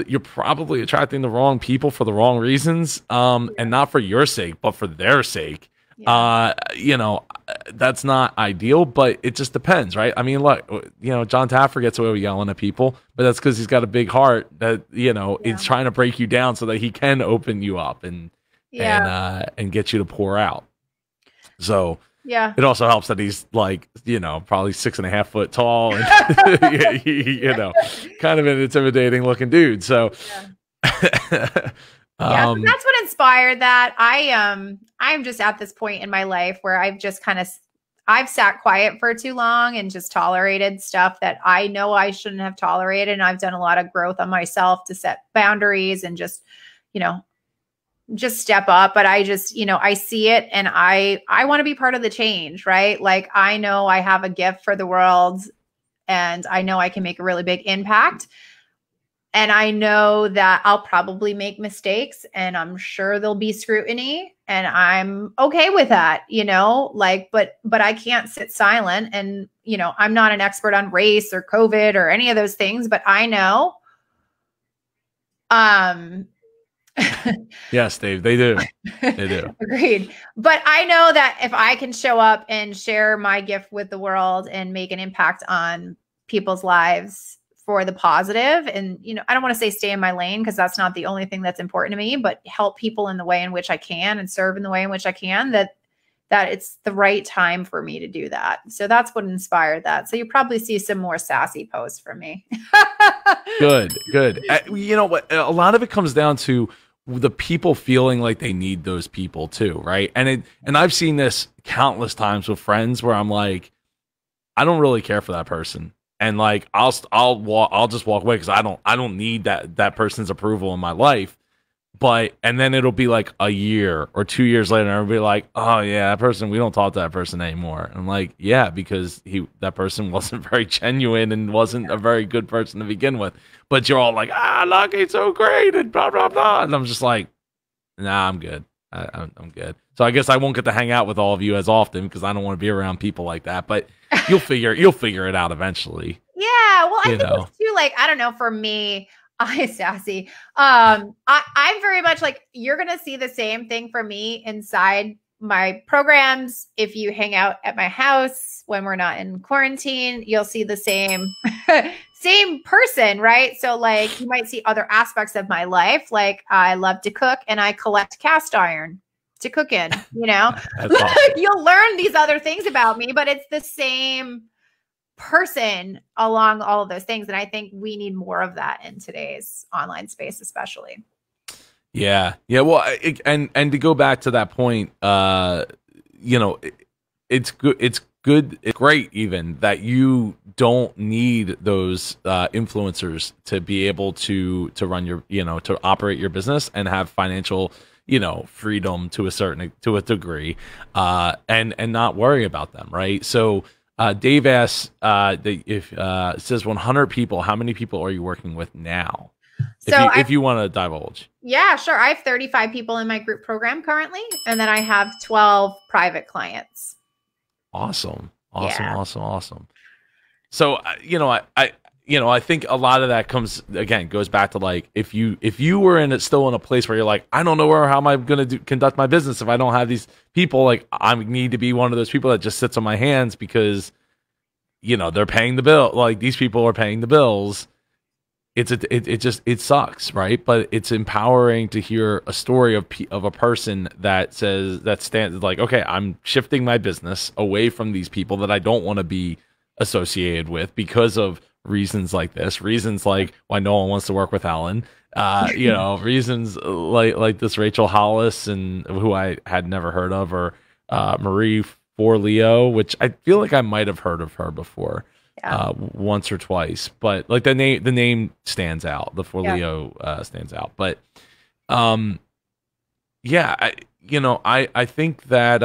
you're probably attracting the wrong people for the wrong reasons, and not for your sake, but for their sake. You know, that's not ideal, but it just depends, right? I mean, look, you know, John Taffer gets away with yelling at people, but that's because he's got a big heart that, you know, is trying to break you down so that he can open you up and get you to pour out. So yeah, it also helps that he's like, you know, probably 6.5 foot tall and you know, kind of an intimidating looking dude. So so that's what inspired that. I'm just at this point in my life where I've just I've sat quiet for too long and just tolerated stuff that I know I shouldn't have tolerated. And I've done a lot of growth on myself to set boundaries and just, you know, just step up. But I just, you know, I see it and I want to be part of the change, right? Like I know I have a gift for the world and I know I can make a really big impact. And I know that I'll probably make mistakes and I'm sure there'll be scrutiny and I'm okay with that, you know, like, but I can't sit silent. And, you know, I'm not an expert on race or COVID or any of those things, but I know, yes, Dave, they do. They do. Agreed. But I know that if I can show up and share my gift with the world and make an impact on people's lives for the positive, and, you know, I don't want to say stay in my lane because that's not the only thing that's important to me, but help people in the way in which I can and serve in the way in which I can, that it's the right time for me to do that. So that's what inspired that. So you probably see some more sassy posts from me. Good. You know what? A lot of it comes down to the people feeling like they need those people too, right? And I've seen this countless times with friends where I'm like, I don't really care for that person, and like I'll just walk away because I don't need that person's approval in my life. And then it'll be like a year or 2 years later, and I'll be like, oh yeah, that person, we don't talk to that person anymore. And I'm like, yeah, because that person wasn't very genuine and wasn't a very good person to begin with. But you're all like, Lucky's so great and blah blah blah, and I'm just like, nah, I'm good. I'm good. So I guess I won't get to hang out with all of you as often because I don't want to be around people like that. But you'll figure it out eventually. Yeah, well, I think it's too, like, I don't know, for me, sassy. I'm very much like, you're going to see the same thing for me inside my programs. If you hang out at my house when we're not in quarantine, you'll see the same same person, right? So like you might see other aspects of my life. Like I love to cook and I collect cast iron to cook in, you know. Awesome. You'll learn these other things about me, but it's the same person along all of those things. And I think we need more of that in today's online space, especially. Yeah. Yeah. Well, and to go back to that point, you know, it's good. It's good. It's great even that you don't need those influencers to be able to run your, you know, to operate your business and have financial, you know, freedom to a degree, and not worry about them. Right. So, Dave asks, if it says 100 people, how many people are you working with now? So if you want to divulge. Yeah, sure. I have 35 people in my group program currently, and then I have 12 private clients. Awesome. So, you know, I think a lot of that goes back to like, if you were still in a place where you're like, I don't know how am I going to conduct my business if I don't have these people, like I need to be one of those people that just sits on my hands because, you know, they're paying the bill. Like these people are paying the bills. It sucks, right? But it's empowering to hear a story of a person that stands like, okay, I'm shifting my business away from these people that I don't want to be associated with because of reasons like this, reasons like why no one wants to work with Alan, you know, reasons like this Rachel Hollis and who I had never heard of, or Marie Forleo, which I feel like I might have heard of her before. Yeah. Once or twice, but like the name stands out. The Forleo stands out, but yeah, I think that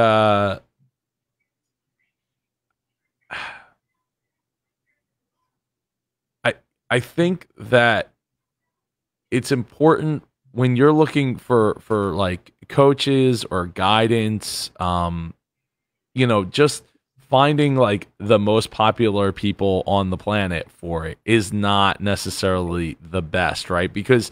I think that it's important when you're looking for like coaches or guidance, you know, just finding like the most popular people on the planet for it is not necessarily the best, right? Because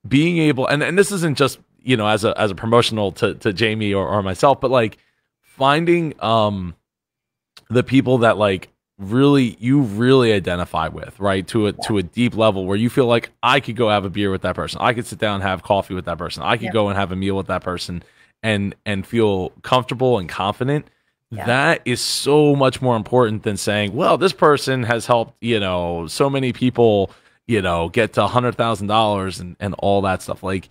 being able, and this isn't just, you know, as a promotional to Jamie or myself, but like finding the people that like you really identify with, right? To a deep level where you feel like I could go have a beer with that person. I could sit down and have coffee with that person. I could go and have a meal with that person and feel comfortable and confident. Yeah. That is so much more important than saying, well, this person has helped, you know, so many people, you know, get to $100,000 and all that stuff. Like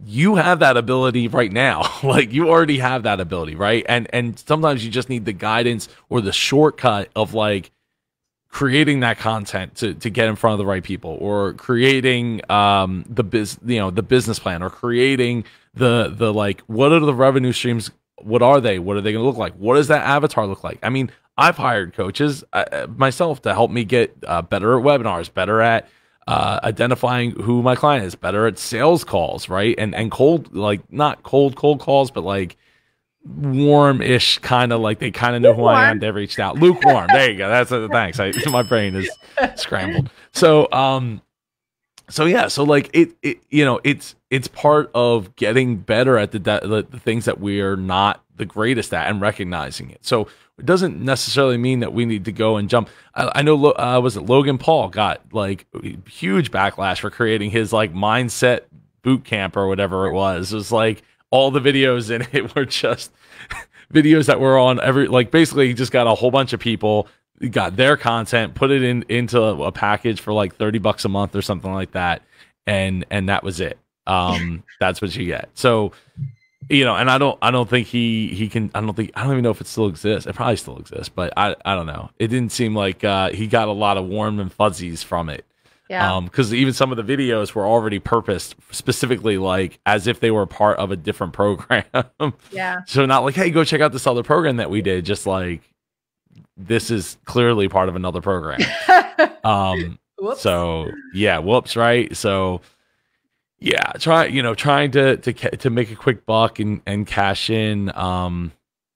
you have that ability right now. Like you already have that ability, right? And sometimes you just need the guidance or the shortcut of like creating that content to get in front of the right people, or creating the business plan, or creating the like, what are the revenue streams? What are they? What are they going to look like? What does that avatar look like? I mean, I've hired coaches myself to help me get better at webinars, better at identifying who my client is, better at sales calls, right? And cold, like not cold calls, but like warm-ish, kind of like they kind of know who I am. They've reached out. Lukewarm. There you go. That's thanks. My brain is scrambled. So yeah, so like it you know, it's part of getting better at the things that we are not the greatest at and recognizing it. So it doesn't necessarily mean that we need to go and jump. I know was it Logan Paul got like huge backlash for creating his like mindset boot camp or whatever it was. It was like all the videos in it were just videos that were on like basically he just got a whole bunch of people, got their content, put it into a package for like $30 a month or something like that, and that was it. That's what you get. So, you know, and I don't think he can. I don't even know if it still exists. It probably still exists, but I don't know. It didn't seem like he got a lot of warm and fuzzies from it. Yeah. Because even some of the videos were already purposed specifically like as if they were part of a different program. Yeah. So not like, hey, go check out this other program that we did. Just like, this is clearly part of another program. So yeah, whoops, right? So yeah, trying to make a quick buck and cash in.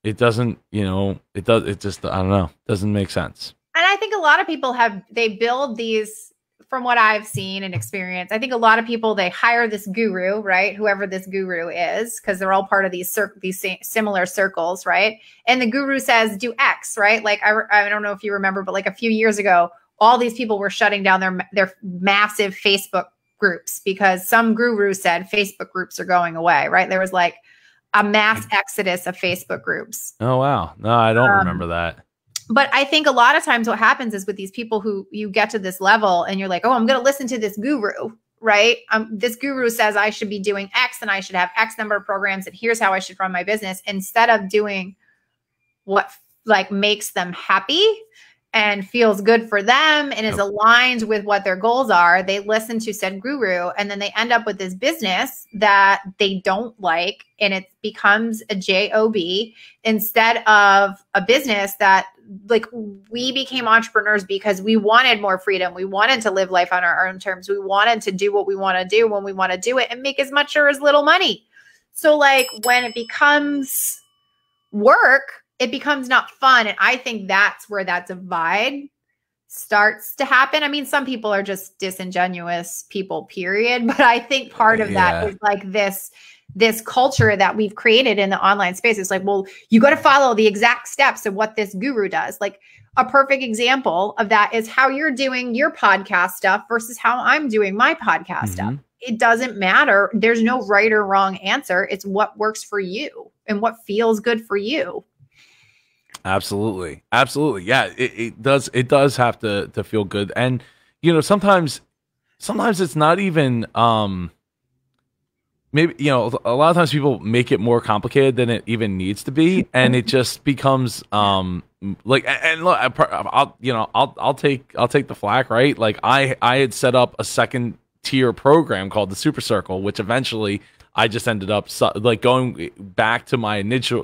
It doesn't, it just, I don't know, doesn't make sense. And I think a lot of people they build these, from what I've seen and experienced, I think a lot of people, they hire this guru, right? Whoever this guru is, because they're all part of these similar circles, right? And the guru says, do X, right? Like, I don't know if you remember, but like a few years ago, all these people were shutting down their massive Facebook groups because some guru said Facebook groups are going away, right? There was like a mass exodus of Facebook groups. Oh, wow. No, I don't remember that. But I think a lot of times what happens is with these people who you get to this level and you're like, oh, I'm going to listen to this guru, right? This guru says I should be doing X and I should have X number of programs and here's how I should run my business, instead of doing what like makes them happy and feels good for them and is aligned with what their goals are. They listen to said guru and then they end up with this business that they don't like, and it becomes a job instead of a business that, like, we became entrepreneurs because we wanted more freedom. We wanted to live life on our own terms. We wanted to do what we want to do when we want to do it and make as much or as little money. So like when it becomes work, it becomes not fun. And I think that's where that divide starts to happen. I mean, some people are just disingenuous people, period. But I think part of that is like this culture that we've created in the online space. It's like, well, you got to follow the exact steps of what this guru does. Like a perfect example of that is how you're doing your podcast stuff versus how I'm doing my podcast stuff. It doesn't matter. There's no right or wrong answer. It's what works for you and what feels good for you. Absolutely. Absolutely. Yeah, it does have to feel good. And you know, sometimes it's not even maybe, you know, a lot of times people make it more complicated than it even needs to be, and it just becomes like, and look, I'll take the flack, right? Like I had set up a second tier program called the Super Circle, which eventually I just ended up like going back to my initial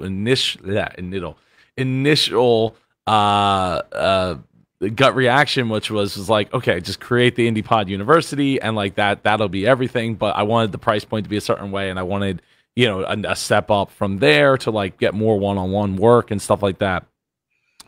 gut reaction, which was like, okay, just create the Indie Pod University and like that'll be everything. But I wanted the price point to be a certain way, and I wanted, you know, a step up from there to like get more one-on-one work and stuff like that.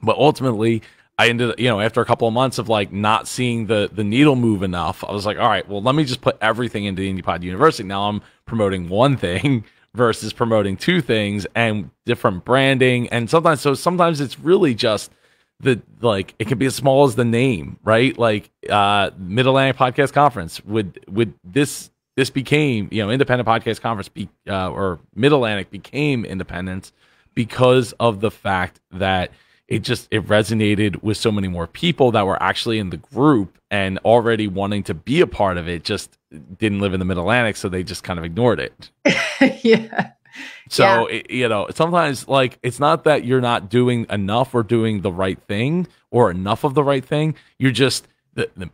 But ultimately I ended, you know, after a couple of months of like not seeing the needle move enough, I was like, all right, well, let me just put everything into the Indie Pod University. Now I'm promoting one thing versus promoting two things and different branding. And sometimes it's really just like it can be as small as the name, right? Like Mid-Atlantic Podcast Conference would this became, you know, Independent Podcast Conference or Mid-Atlantic became independent because of the fact that it resonated with so many more people that were actually in the group and already wanting to be a part of it, just didn't live in the Mid-Atlantic, so they just kind of ignored it. Yeah. So, you know, sometimes like it's not that you're not doing enough or doing the right thing or enough of the right thing. You're just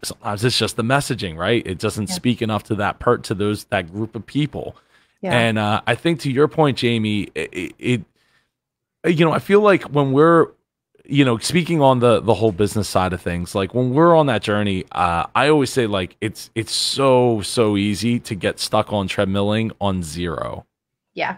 sometimes it's just the messaging, right? It doesn't speak enough to that that group of people. Yeah. And I think to your point, Jamie, it you know, I feel like when we're, you know, speaking on the whole business side of things, like when we're on that journey, I always say like it's so easy to get stuck on treadmilling on zero. Yeah.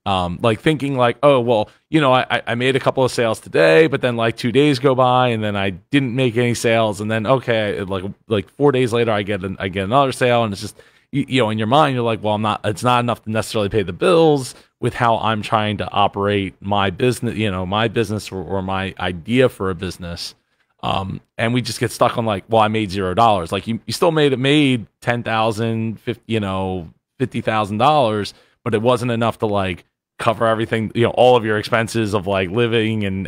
Like thinking like, oh, well, you know, I made a couple of sales today, but then like 2 days go by and then I didn't make any sales. And then, okay, like 4 days later, I get another sale. And it's just, you know, in your mind, you're like, well, it's not enough to necessarily pay the bills with how I'm trying to operate my business, you know, my business or my idea for a business. And we just get stuck on like, well, I made $0. Like you still made $10,000, $50,000, but it wasn't enough to like cover everything, you know, all of your expenses of like living and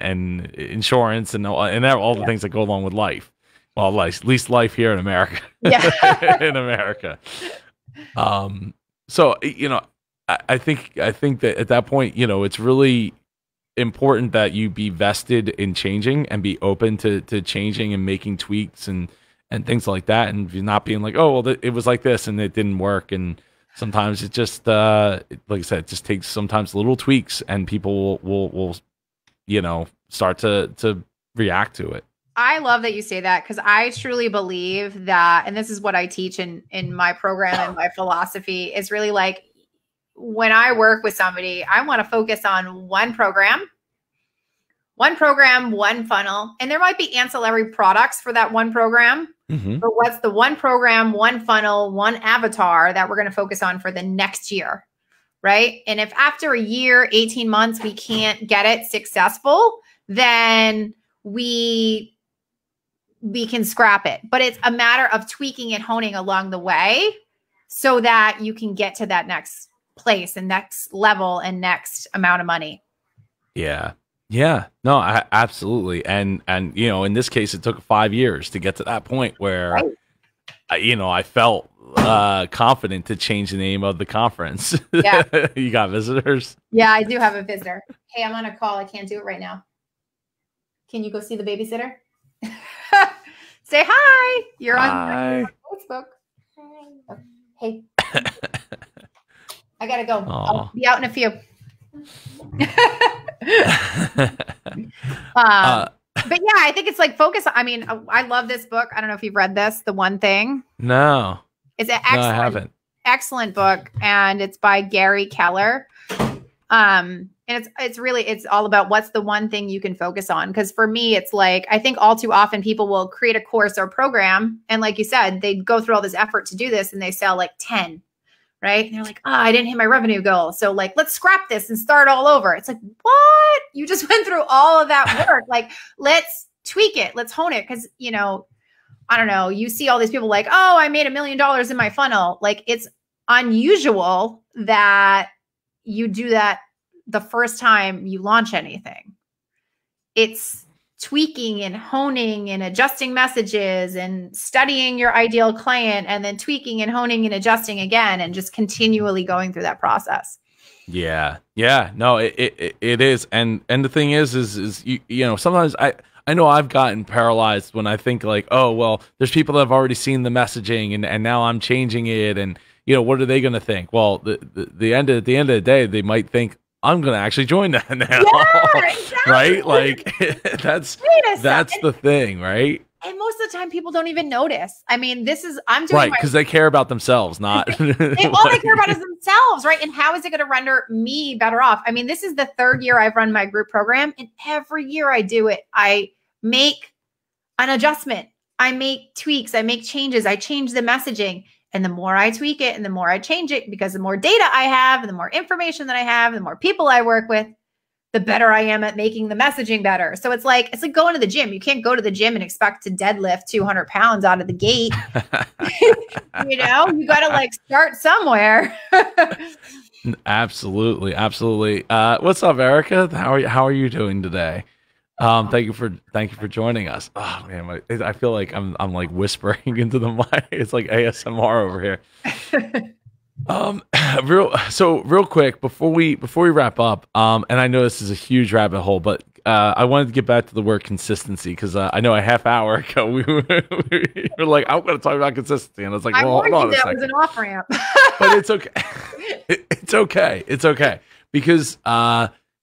insurance and all the things that go along with life. Well, at least life here in America. Yeah. In America. So, you know, I think that at that point, you know, it's really important that you be vested in changing and be open to changing and making tweaks and things like that, and not being like, oh, well, it was like this and it didn't work. And sometimes it just, like I said, it just takes sometimes little tweaks, and people will you know, start to react to it. I love that you say that, because I truly believe that, and this is what I teach in my program and my philosophy, is really like, when I work with somebody, I want to focus on one program, one funnel, and there might be ancillary products for that one program. Mm-hmm. But what's the one program, one funnel, one avatar that we're going to focus on for the next year, right? And if after a year, 18 months, we can't get it successful, then we we can scrap it. But it's a matter of tweaking and honing along the way so that you can get to that next place and next level and next amount of money. Yeah. Yeah. No, absolutely. And, you know, in this case, it took 5 years to get to that point where, you know, I felt confident to change the name of the conference. Yeah. You got visitors? Yeah, I do have a visitor. Hey, I'm on a call. I can't do it right now. Can you go see the babysitter? Say hi. You're on Facebook. Hi. Hey. I gotta go. I'll be out in a few. But yeah, I think it's like focus. I mean, I love this book. I don't know if you've read this, The One Thing. No. It's an excellent, I haven't. Excellent book, and it's by Gary Keller. And it's all about what's the one thing you can focus on. Because for me, it's like, I think all too often people will create a course or program, and like you said, they go through all this effort to do this, and they sell like 10. Right. And they're like, I didn't hit my revenue goal. So like, let's scrap this and start all over. It's like, what? You just went through all of that work. Like, let's tweak it. Let's hone it. Cause you know, I don't know. You see all these people like, oh, I made $1 million in my funnel. Like, it's unusual that you do that the first time you launch anything. It's tweaking and honing and adjusting messages and studying your ideal client and then tweaking and honing and adjusting again and just continually going through that process. Yeah. Yeah. No, it is. And the thing is you know, sometimes I know I've gotten paralyzed when I think like, oh, well, there's people that have already seen the messaging and now I'm changing it. And, you know, what are they going to think? Well, the end of the day, they might think, I'm going to actually join that now. Yeah, exactly. Right? Like that's the thing, right? And most of the time people don't even notice. I mean, I'm doing right, because they care about themselves, not all they care about is themselves, right? And how is it going to render me better off? I mean, this is the 3rd year I've run my group program, and every year I do it, I make an adjustment. I make tweaks, I make changes, I change the messaging. And the more I tweak it and the more I change it, because the more data I have and the more information that I have, and the more people I work with, the better I am at making the messaging better. So it's like going to the gym. You can't go to the gym and expect to deadlift 200 pounds out of the gate. You know, you got to like start somewhere. Absolutely. Absolutely. What's up, Erica? How are you doing today? Thank you for joining us. Oh man, I feel like I'm like whispering into the mic. It's like ASMR over here. Real quick before we wrap up, and I know this is a huge rabbit hole, but I wanted to get back to the word consistency because I know a half hour ago we were like, I'm going to talk about consistency, and I was like, well, hold on a second. That was an off ramp, but it's okay. It's okay because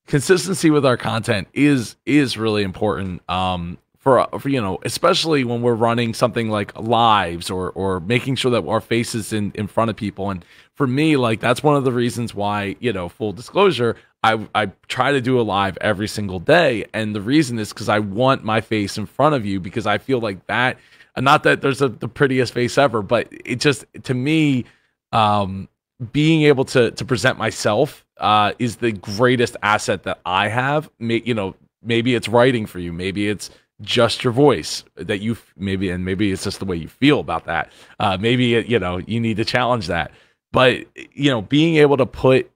consistency with our content is really important. For you know, especially when we're running something like lives or making sure that our face is in front of people. And for me, like that's one of the reasons why, you know, full disclosure, I try to do a live every single day. And the reason is because I want my face in front of you, because I feel like that, not that there's the prettiest face ever, but it just, to me, being able to present myself is the greatest asset that I have. You know, maybe it's writing for you, maybe it's just your voice that maybe it's just the way you feel about that. Maybe you know, you need to challenge that, but you know, being able to put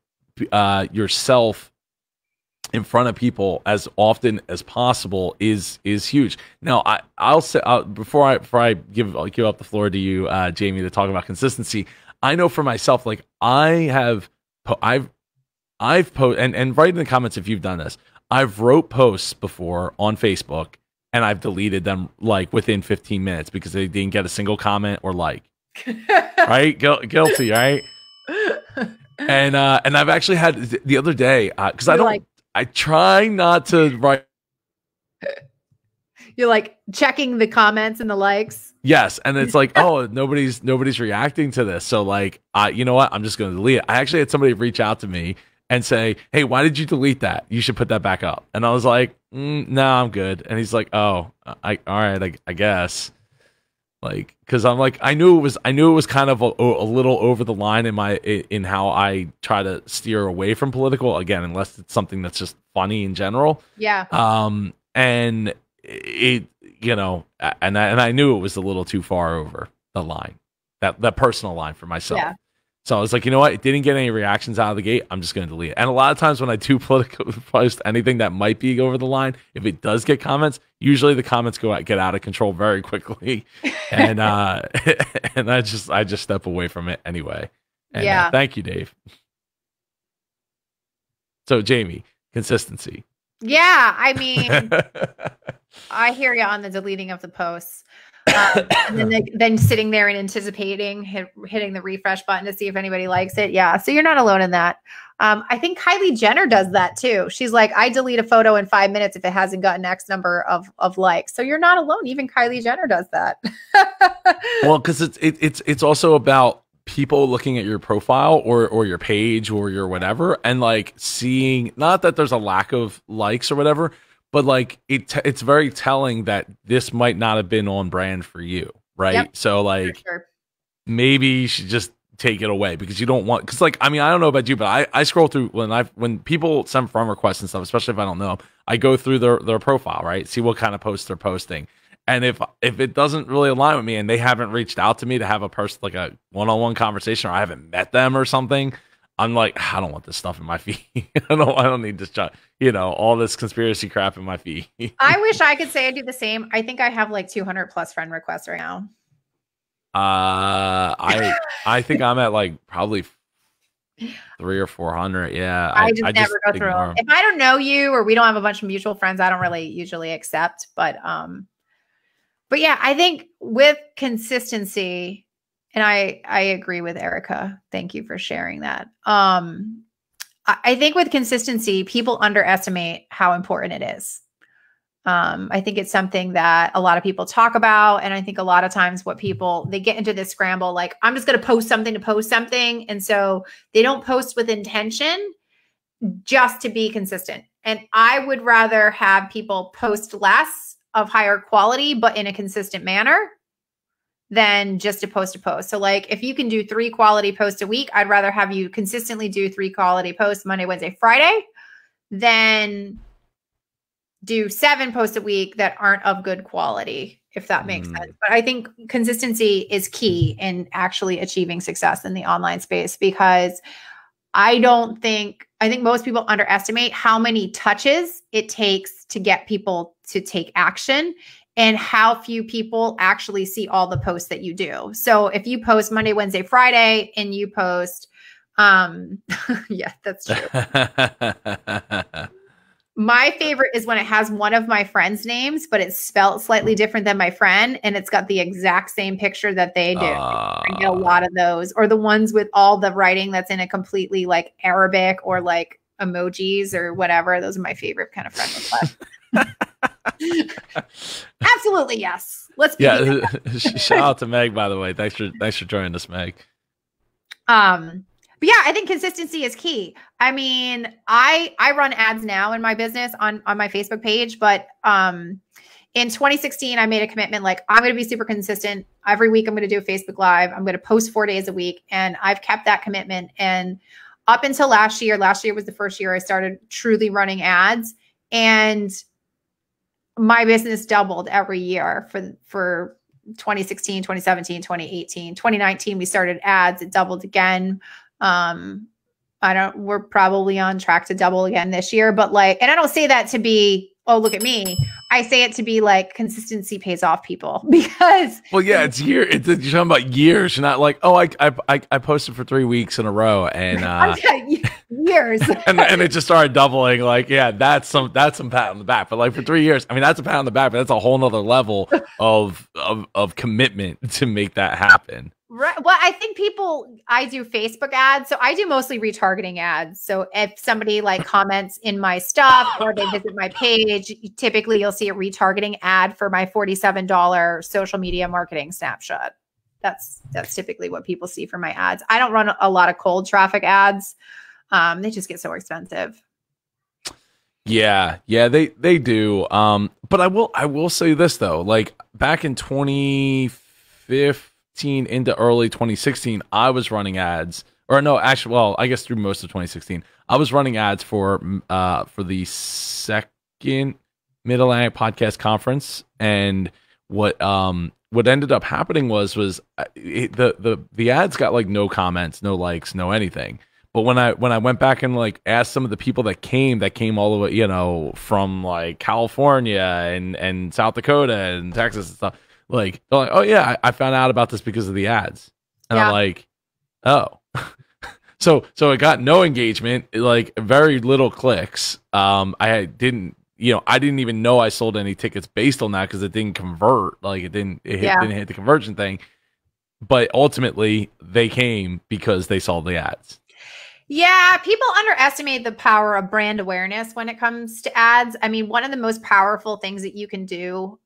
yourself in front of people as often as possible is huge. Now, I'll say before I give up the floor to you, Jamie, to talk about consistency. I know for myself, like I've posted, and write in the comments if you've done this. I've wrote posts before on Facebook, and I've deleted them like within 15 minutes because they didn't get a single comment or like. Right? Guilty, right? And I've actually had the other day because I try not to write. You're like checking the comments and the likes. Yes, and it's like, oh, nobody's reacting to this, so like, you know what? I'm just going to delete it. I actually had somebody reach out to me and say, hey, why did you delete that? You should put that back up. And I was like, no, I'm good. And he's like, oh, all right, I guess. Like, because I'm like, I knew it was kind of a little over the line in how I try to steer away from political, again, unless it's something that's just funny in general. Yeah. And it, you know, and I knew it was a little too far over the line, that personal line for myself. Yeah. So I was like, you know what? It didn't get any reactions out of the gate. I'm just going to delete it. And a lot of times when I do post anything that might be over the line, if it does get comments, usually the comments get out of control very quickly, and and I just step away from it anyway. And, yeah. Thank you, Dave. So Jamie, consistency. Yeah, I mean, I hear you on the deleting of the posts. And then sitting there and anticipating hitting the refresh button to see if anybody likes it. Yeah. So you're not alone in that. I think Kylie Jenner does that too. She's like, I delete a photo in 5 minutes if it hasn't gotten X number of likes. So you're not alone. Even Kylie Jenner does that. Well, because it's also about people looking at your profile or your page or your whatever, and like seeing, not that there's a lack of likes or whatever, but like it's very telling that this might not have been on brand for you, right? Yep, so like maybe you should just take it away, because you don't want, because like, I mean, I don't know about you, but I scroll through when people send friend requests and stuff, especially if I don't know them, I go through their profile, right? See what kind of posts they're posting. And if it doesn't really align with me and they haven't reached out to me to have a person, like a one-on-one conversation, or I haven't met them or something, I'm like, I don't want this stuff in my feed. I don't need this, you know, all this conspiracy crap in my feed. I wish I could say I do the same. I think I have like 200 plus friend requests right now. I think I'm at like probably 300 or 400. Yeah. I just never go through them. If I don't know you or we don't have a bunch of mutual friends, I don't really usually accept. But yeah, I think with consistency, and I agree with Erica. Thank you for sharing that. I think with consistency, people underestimate how important it is. I think it's something that a lot of people talk about. And I think a lot of times they get into this scramble, like, I'm just going to post something to post something. And so they don't post with intention just to be consistent. And I would rather have people post less of higher quality, but in a consistent manner, than just a post. So like, if you can do 3 quality posts a week, I'd rather have you consistently do 3 quality posts Monday, Wednesday, Friday, than do 7 posts a week that aren't of good quality, if that makes sense. But I think consistency is key in actually achieving success in the online space, because I think most people underestimate how many touches it takes to get people to take action, and how few people actually see all the posts that you do. So if you post Monday, Wednesday, Friday, and you post, yeah, that's true. My favorite is when it has one of my friends' names, but it's spelled slightly different than my friend, and it's got the exact same picture that they do. I get a lot of those, or the ones with all the writing that's in a completely like Arabic or like emojis or whatever. Those are my favorite kind of friend requests. Absolutely, yes. Let's be shout out to Meg, by the way. Thanks for joining us, Meg. But yeah, I think consistency is key. I mean, I run ads now in my business on my Facebook page, but in 2016, I made a commitment, like, I'm going to be super consistent. Every week I'm going to do a Facebook Live. I'm going to post 4 days a week, and I've kept that commitment. And up until last year was the first year I started truly running ads, and my business doubled every year for 2016, 2017, 2018, 2019, we started ads. It doubled again. We're probably on track to double again this year, but like, and I don't say that to be, oh, look at me. I say it to be like, consistency pays off, people, because. Well, yeah, you're talking about years. You're not like, oh, I posted for 3 weeks in a row, and years, and it just started doubling. Like, yeah, that's some pat on the back. But like for 3 years, I mean, that's a pat on the back, but that's a whole nother level of commitment to make that happen. Right. Well, I think I do Facebook ads. So I do mostly retargeting ads. So if somebody like comments in my stuff or they visit my page, typically you'll see a retargeting ad for my $47 social media marketing snapshot. That's typically what people see for my ads. I don't run a lot of cold traffic ads. They just get so expensive. Yeah, they do. But I will say this though, like back in 2015 into early 2016, I was running ads, or no, actually, well, I guess through most of 2016, I was running ads for the second Mid-Atlantic Podcast Conference, and what ended up happening was the ads got like no comments, no likes, no anything. But when I went back and like asked some of the people that came all the way, you know, from like California and South Dakota and Texas and stuff, like they're like, oh yeah, I found out about this because of the ads, and I'm like, oh. So it got no engagement, like very little clicks. I didn't even know I sold any tickets based on that because it didn't convert. Like didn't hit the conversion thing. But ultimately, they came because they saw the ads. Yeah, people underestimate the power of brand awareness when it comes to ads. I mean, one of the most powerful things that you can do,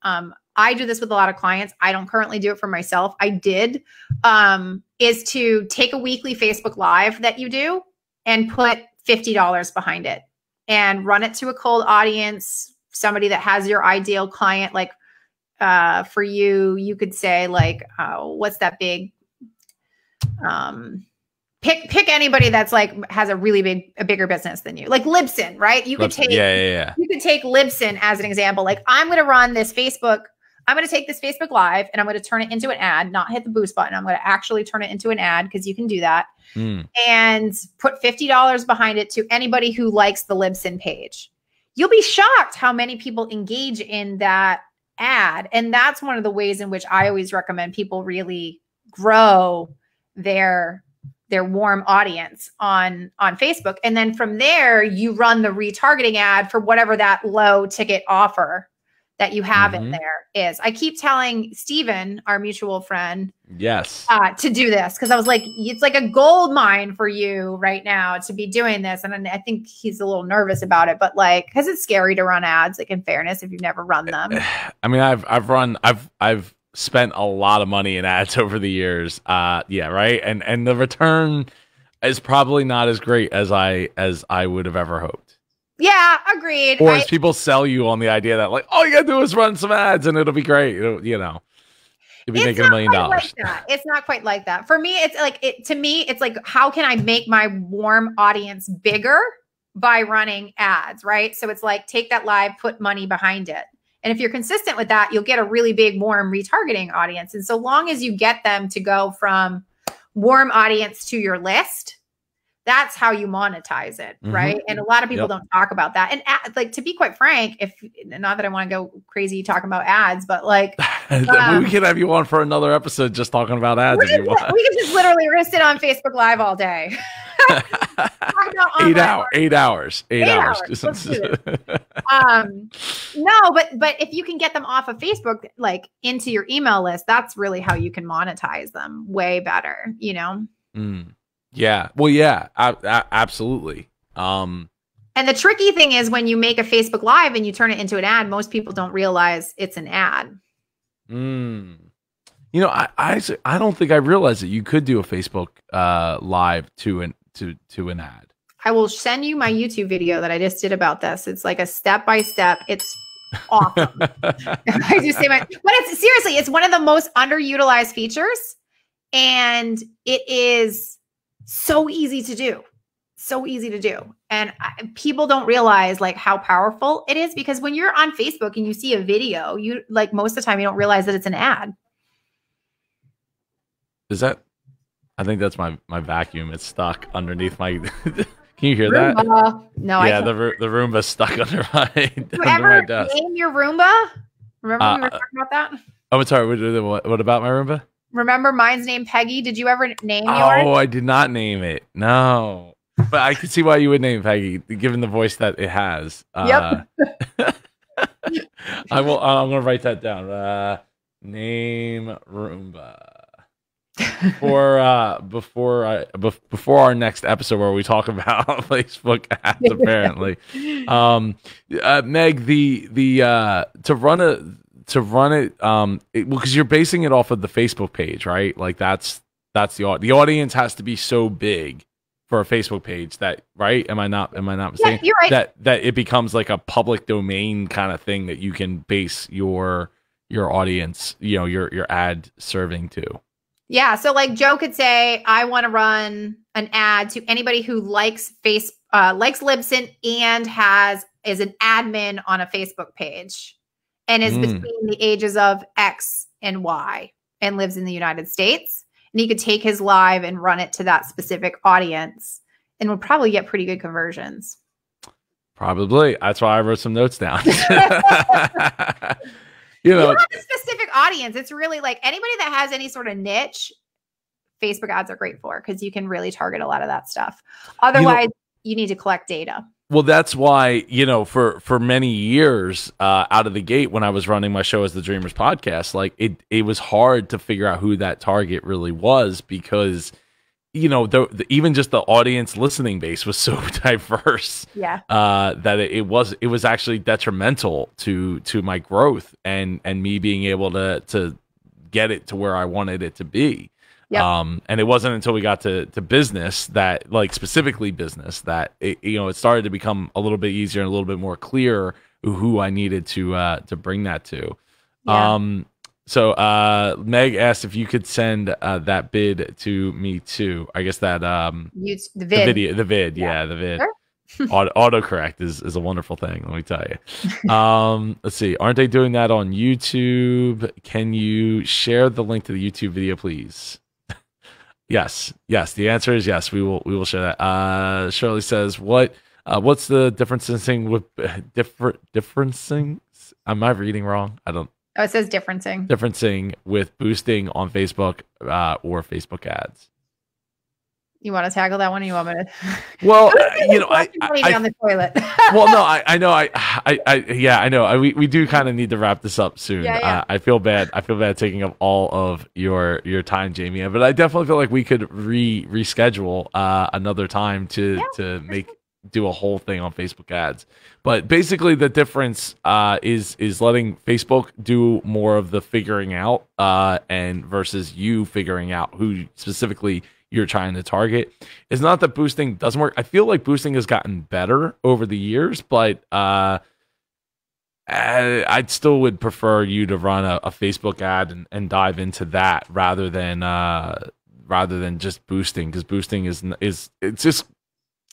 I do this with a lot of clients. I don't currently do it for myself. I did, is to take a weekly Facebook Live that you do and put $50 behind it and run it to a cold audience, somebody that has your ideal client. Like for you, you could say like, what's that big, pick anybody that's like has a bigger business than you, like Libsyn, right? You could take you could take Libsyn as an example. Like I'm going to take this Facebook Live and I'm going to turn it into an ad, not hit the boost button. I'm going to actually turn it into an ad because you can do that, and put $50 behind it to anybody who likes the Libsyn page. You'll be shocked how many people engage in that ad. And that's one of the ways in which I always recommend people really grow their warm audience on Facebook. And then from there, you run the retargeting ad for whatever that low ticket offer that you have in there is. I keep telling Steven, our mutual friend, to do this because I was like, it's like a gold mine for you right now to be doing this. And I think he's a little nervous about it, but like, because it's scary to run ads, like in fairness, if you've never run them. I mean, I've spent a lot of money in ads over the years. Yeah, right. And the return is probably not as great as I would have ever hoped. Yeah, agreed. Or as people sell you on the idea that like, all you gotta do is run some ads and it'll be great. You'll be making $1 million. Like that. It's not quite like that. For me, it's like to me, it's like, how can I make my warm audience bigger by running ads, right? So it's like, take that live, put money behind it. And if you're consistent with that, you'll get a really big warm retargeting audience. And so long as you get them to go from warm audience to your list, that's how you monetize it, right? And a lot of people don't talk about that. And like, to be quite frank, not that I want to go crazy talking about ads, but like we can have you on for another episode just talking about ads if you want. We can just literally sit on Facebook Live all day. 8 hours. No, but if you can get them off of Facebook, like into your email list, that's really how you can monetize them way better, you know? Yeah. Well, yeah, absolutely. And the tricky thing is when you make a Facebook Live and you turn it into an ad, most people don't realize it's an ad. You know, I don't think I realized that you could do a Facebook Live to an ad. I will send you my YouTube video that I just did about this. It's like a step-by-step. It's awesome. I just say but it's seriously, it's one of the most underutilized features. And it is so easy to do. So easy to do. And people don't realize like how powerful it is, because when you're on Facebook and you see a video, you like most of the time you don't realize that it's an ad. Is that? I think that's my vacuum. It's stuck underneath my. Can you hear Roomba. that? No, yeah, the Roomba's stuck under my desk. Name your Roomba? Remember we were talking about that? Oh, I'm sorry. What about my Roomba? Remember mine's named Peggy. Did you ever name yours? Oh, I did not name it. No. But I can see why you would name Peggy, given the voice that it has. Yep. I'm going to write that down. Name Roomba. Before our next episode where we talk about Facebook ads, apparently. Meg, to run it because you're basing it off of the Facebook page, right? Like that's the audience has to be so big for a Facebook page that, right? Am I not mistaken? Yeah, you're right. That it becomes like a public domain kind of thing that you can base your audience, your ad serving to. Yeah. So like Joe could say, I want to run an ad to anybody who likes Libsyn and is an admin on a Facebook page and is between the ages of X and Y and lives in the United States. And he could take his live and run it to that specific audience and would probably get pretty good conversions. Probably. That's why I wrote some notes down. You have a specific audience. It's really like anybody that has any sort of niche, Facebook ads are great for, because you can really target a lot of that stuff. Otherwise, you need to collect data. Well, that's why, for many years out of the gate when I was running my show as the Dreamers podcast, like it was hard to figure out who that target really was because, even just the audience listening base was so diverse that it was actually detrimental to my growth and me being able to get it to where I wanted it to be. Yep. And it wasn't until we got to business that, like specifically business, that it started to become a little bit easier and a little bit more clear who I needed to bring that to. Yeah. So Meg asked if you could send that bid to me too. I guess that the vid. The vid. Yeah, the vid. Sure. Autocorrect is a wonderful thing, let me tell you. Let's see. Aren't they doing that on YouTube? Can you share the link to the YouTube video, please? Yes. The answer is yes. We will share that. Shirley says, what's the differencing with differencing? Am I reading wrong? I don't. Oh, it says differencing. Differencing with boosting on Facebook or Facebook ads. You want to tackle that one? Or you want me to? Well, I down the toilet. Well, no, I know. I know. We do kind of need to wrap this up soon. Yeah. I feel bad. Taking up all of your time, Jamie. But I definitely feel like we could reschedule another time to do a whole thing on Facebook ads. But basically, the difference is letting Facebook do more of the figuring out, and versus you figuring out who specifically you're trying to target. It's not that boosting doesn't work. I feel like boosting has gotten better over the years, but I still would prefer you to run a Facebook ad and dive into that rather than just boosting, because boosting is it's just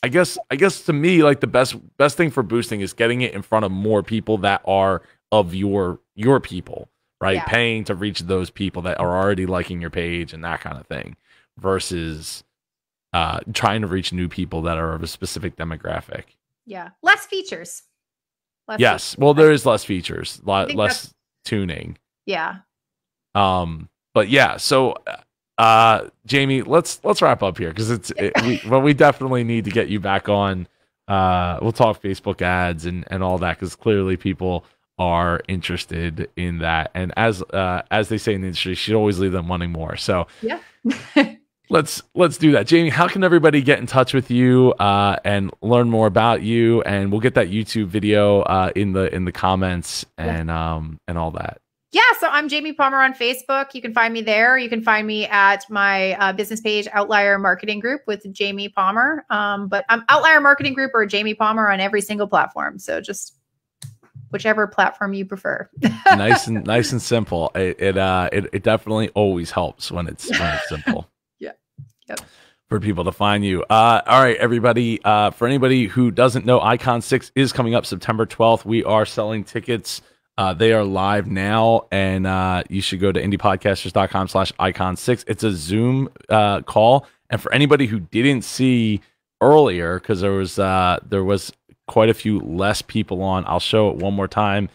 I guess to me, like the best thing for boosting is getting it in front of more people that are of your people, right? Yeah. Paying to reach those people that are already liking your page and that kind of thing, versus trying to reach new people that are of a specific demographic. Yeah, less features. Yes, well, there is less features, less tuning. Yeah. But yeah, so. Jamie, let's wrap up here because we definitely need to get you back on. We'll talk Facebook ads and all that, because clearly people are interested in that. And as they say in the industry, you should always leave them wanting more. So yeah, let's do that. Jamie, how can everybody get in touch with you and learn more about you? And we'll get that YouTube video in the comments and all that. Yeah, so I'm Jamie Palmer on Facebook. You can find me there. You can find me at my business page, Outlier Marketing Group with Jamie Palmer. But I'm Outlier Marketing Group or Jamie Palmer on every single platform. So just whichever platform you prefer. nice and simple. It definitely always helps when it's simple. Yeah. Yep. For people to find you. All right, everybody. For anybody who doesn't know, Icon 6 is coming up September 12th. We are selling tickets. They are live now, and you should go to indiepodcasters.com/icon6. It's a Zoom call. And for anybody who didn't see earlier, because there was quite a few less people on, I'll show it one more time.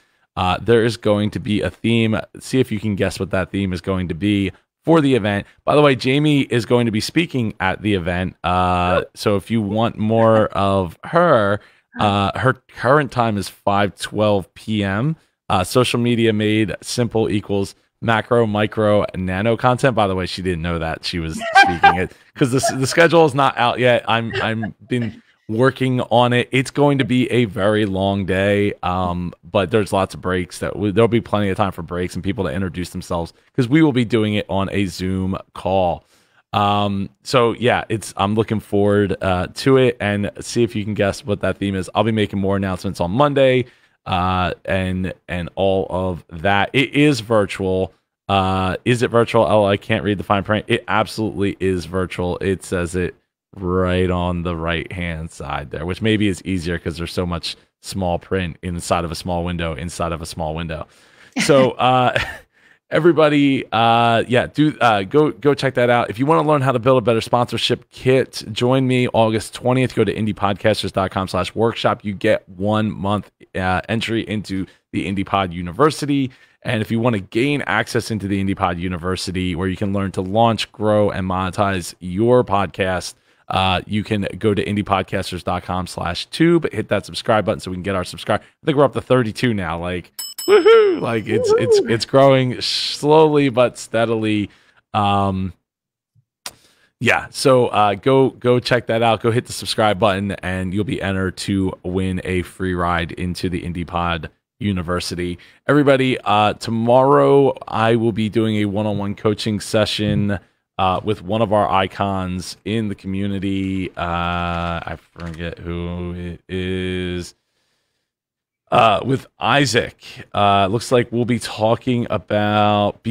There is going to be a theme. See if you can guess what that theme is going to be for the event. By the way, Jamie is going to be speaking at the event. So if you want more of her, her current time is 5:12 p.m. Social media made simple equals macro, micro, nano content. By the way, she didn't know that she was speaking it, because the schedule is not out yet. I'm been working on it. It's going to be a very long day, but there's lots of breaks. There'll be plenty of time for breaks and people to introduce themselves, because we will be doing it on a Zoom call. So yeah, I'm looking forward to it, and see if you can guess what that theme is. I'll be making more announcements on Monday. And all of that. It is virtual. Is it virtual? Oh, I can't read the fine print. It absolutely is virtual. It says it right on the right hand side there, which maybe is easier because there's so much small print inside of a small window So everybody, go check that out. If you want to learn how to build a better sponsorship kit, join me August 20th. Go to indiepodcasters.com/workshop. You get 1 month entry into the IndiePod University. And if you want to gain access into the IndiePod University, where you can learn to launch, grow, and monetize your podcast, you can go to indiepodcasters.com/tube, hit that subscribe button so we can get our subscribe. I think we're up to 32 now. Like, woohoo! Like it's growing slowly but steadily. So go check that out. Go hit the subscribe button, and you'll be entered to win a free ride into the IndiePod University. Everybody, tomorrow I will be doing a one-on-one coaching session with one of our icons in the community. I forget who it is. With Isaac. Looks like we'll be talking about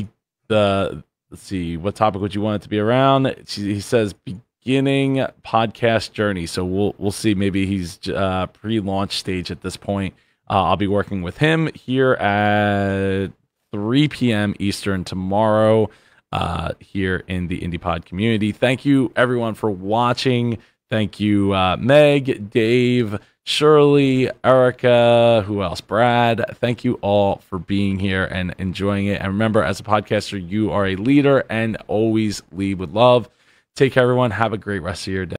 let's see, what topic would you want it to be around? He says beginning podcast journey. So we'll see. Maybe he's pre-launch stage at this point. I'll be working with him here at 3 p.m. Eastern tomorrow here in the IndiePod community. Thank you, everyone, for watching. Thank you, Meg, Dave, Shirley, Erica, who else? Brad. Thank you all for being here and enjoying it. And remember, as a podcaster, you are a leader, and always lead with love. Take care, everyone. Have a great rest of your day.